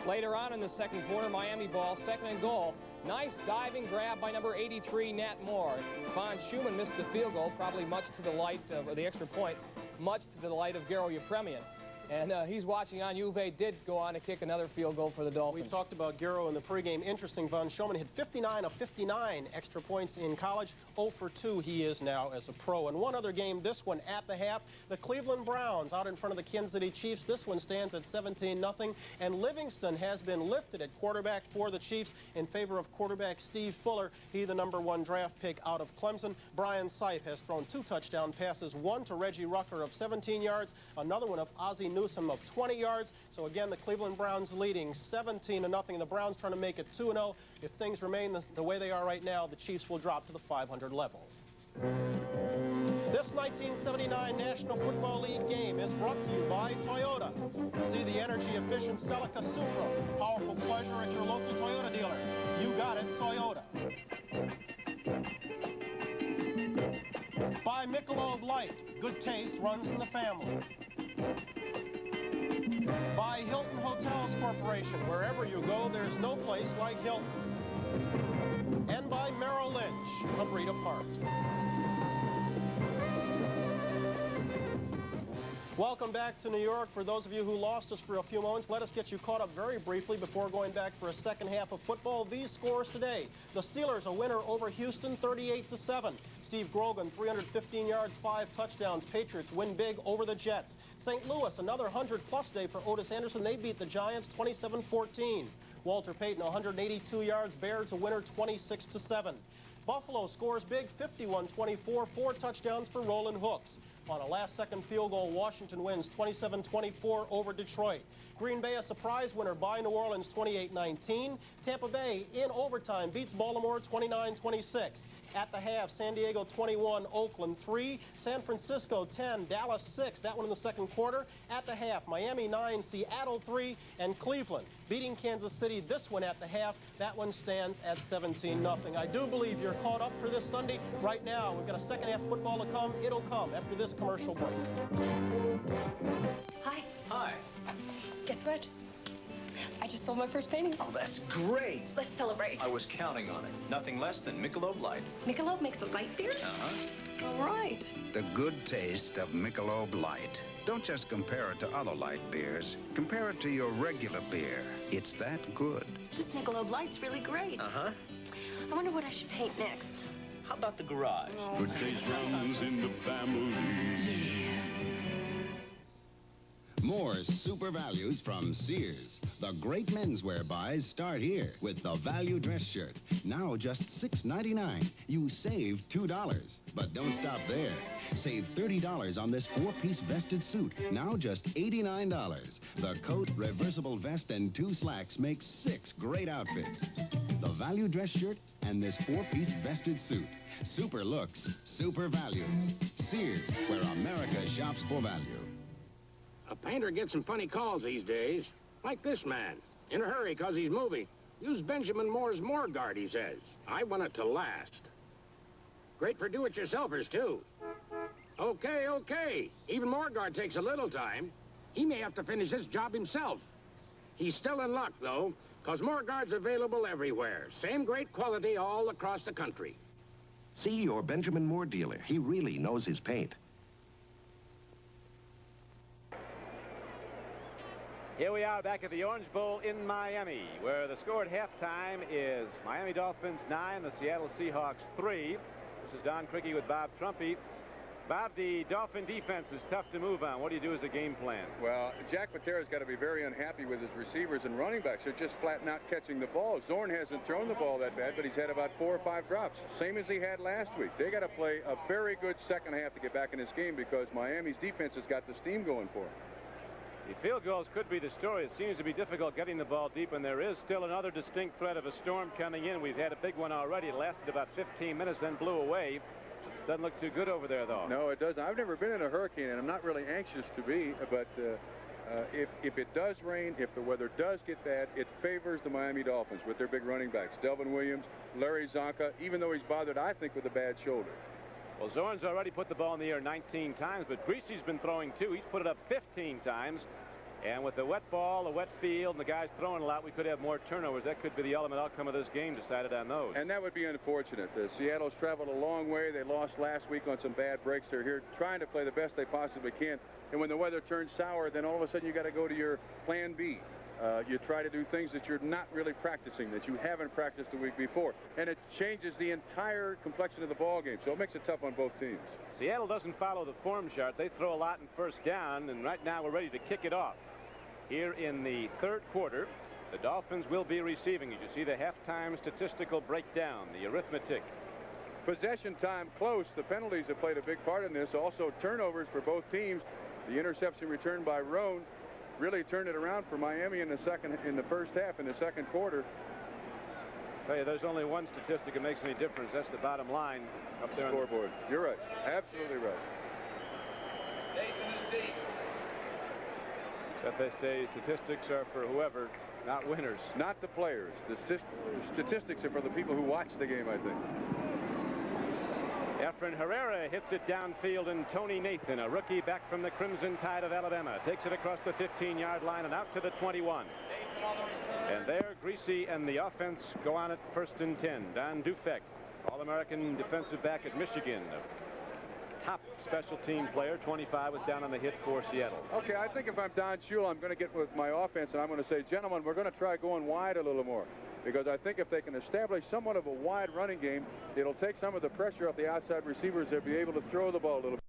Later on in the second quarter, Miami ball, 2nd and goal. Nice diving grab by number 83, Nat Moore. Von Schumann missed the field goal, probably much to the delight of the extra point, much to the delight of Garo Yepremian. And he's watching on. Juve did go on to kick another field goal for the Dolphins. We talked about Garo in the pregame. Interesting, Von Schumann hit 59 of 59 extra points in college. 0 for 2 he is now as a pro. And one other game, this one at the half, the Cleveland Browns out in front of the Kansas City Chiefs. This one stands at 17-0. And Livingston has been lifted at quarterback for the Chiefs in favor of quarterback Steve Fuller. He the #1 draft pick out of Clemson. Brian Sipe has thrown 2 touchdown passes, one to Reggie Rucker of 17 yards, another one of Ozzie Newsome of 20 yards. So again, the Cleveland Browns leading 17-0, and the Browns trying to make it 2-0. If things remain the way they are right now, the Chiefs will drop to the 500 level. This 1979 National Football League game is brought to you by Toyota. See the energy-efficient Celica Supra. Powerful pleasure at your local Toyota dealer. You got it, Toyota. By Michelob Light. Good taste runs in the family. By Hilton Hotels Corporation. Wherever you go, there's no place like Hilton. And by Merrill Lynch, a breed apart. Welcome back to New York. For those of you who lost us for a few moments, let us get you caught up very briefly before going back for a second half of football. These scores today. The Steelers a winner over Houston, 38-7. Steve Grogan, 315 yards, 5 touchdowns. Patriots win big over the Jets. St. Louis, another 100-plus day for Otis Anderson. They beat the Giants 27-14. Walter Payton, 182 yards. Bears a winner, 26-7. Buffalo scores big, 51-24, 4 touchdowns for Roland Hooks. On a last-second field goal, Washington wins 27-24 over Detroit. Green Bay a surprise winner by New Orleans 28-19. Tampa Bay in overtime beats Baltimore 29-26. At the half, San Diego 21, Oakland 3, San Francisco 10, Dallas 6. That one in the second quarter. At the half, Miami 9, Seattle 3, and Cleveland beating Kansas City. This one at the half. That one stands at 17-0. I do believe you're caught up for this Sunday. Right now, we've got a second half football to come. It'll come after this commercial break. Hi. Hi. Guess what? I just sold my first painting. Oh, that's great. Let's celebrate. I was counting on it. Nothing less than Michelob Light. Michelob makes a light beer? Uh-huh. All right. The good taste of Michelob Light. Don't just compare it to other light beers. Compare it to your regular beer. It's that good. This Michelob Light's really great. Uh-huh. I wonder what I should paint next. How about the garage? Good taste runs in the family. More super values from Sears. The great menswear buys start here with the value dress shirt. Now just $6.99. You save $2. But don't stop there. Save $30 on this 4-piece vested suit. Now just $89. The coat, reversible vest, and 2 slacks make 6 great outfits. The value dress shirt and this 4-piece vested suit. Super looks, super values. Sears, where America shops for value. A painter gets some funny calls these days. Like this man. In a hurry because he's moving. Use Benjamin Moore's Moore Guard, he says. I want it to last. Great for do-it-yourselfers, too. Okay. Even Moore Guard takes a little time. He may have to finish this job himself. He's still in luck, though, because Moore Guard's available everywhere. Same great quality all across the country. See your Benjamin Moore dealer. He really knows his paint. Here we are back at the Orange Bowl in Miami, where the score at halftime is Miami Dolphins 9, the Seattle Seahawks 3. This is Don Criqui with Bob Trumpy. Bob, the Dolphin defense is tough to move on. What do you do as a game plan? Well, Jack Patera's got to be very unhappy with his receivers and running backs. They're just flat not catching the ball. Zorn hasn't thrown the ball that bad, but he's had about 4 or 5 drops, same as he had last week. They got to play a very good second half to get back in this game because Miami's defense has got the steam going for them. The field goals could be the story. It seems to be difficult getting the ball deep, and there is still another distinct threat of a storm coming in. We've had a big one already. It lasted about 15 minutes, then blew away. Doesn't look too good over there, though. No, it doesn't. I've never been in a hurricane, and I'm not really anxious to be, but if it does rain, if the weather does get bad, it favors the Miami Dolphins with their big running backs. Delvin Williams, Larry Zonka, even though he's bothered, I think, with a bad shoulder. Well, Zorn's already put the ball in the air 19 times, but Greasy's been throwing too. He's put it up 15 times. And with the wet ball, the wet field, and the guys throwing a lot, we could have more turnovers. That could be the ultimate outcome of this game decided on those. And that would be unfortunate. Seattle's traveled a long way. They lost last week on some bad breaks. They're here trying to play the best they possibly can. And when the weather turns sour, then all of a sudden you got to go to your plan B. You try to do things that you're not really practicing, that you haven't practiced the week before. And it changes the entire complexion of the ball game. So it makes it tough on both teams. Seattle doesn't follow the form chart. They throw a lot in first down, and right now we're ready to kick it off. Here in the third quarter, the Dolphins will be receiving. You see the halftime statistical breakdown, the arithmetic. Possession time close. The penalties have played a big part in this. Also turnovers for both teams. The interception returned by Roan really turned it around for Miami in the first half, in the second quarter. I tell you, there's only one statistic that makes any difference. That's the bottom line up there. Scoreboard. You're right. Absolutely right. Except they say statistics are for whoever, not winners. Not the players. The statistics are for the people who watch the game, I think. Efren Herrera hits it downfield, and Tony Nathan, a rookie back from the Crimson Tide of Alabama, takes it across the 15-yard line and out to the 21. And there, Greasy and the offense go on at 1st and 10. Don Dufek, All-American defensive back at Michigan. Top special team player. 25 was down on the hit for Seattle. Okay, I think if I'm Don Shula, I'm going to get with my offense, and I'm going to say, gentlemen, we're going to try going wide a little more. Because I think if they can establish somewhat of a wide running game, it'll take some of the pressure off the outside receivers. They'll be able to throw the ball a little bit.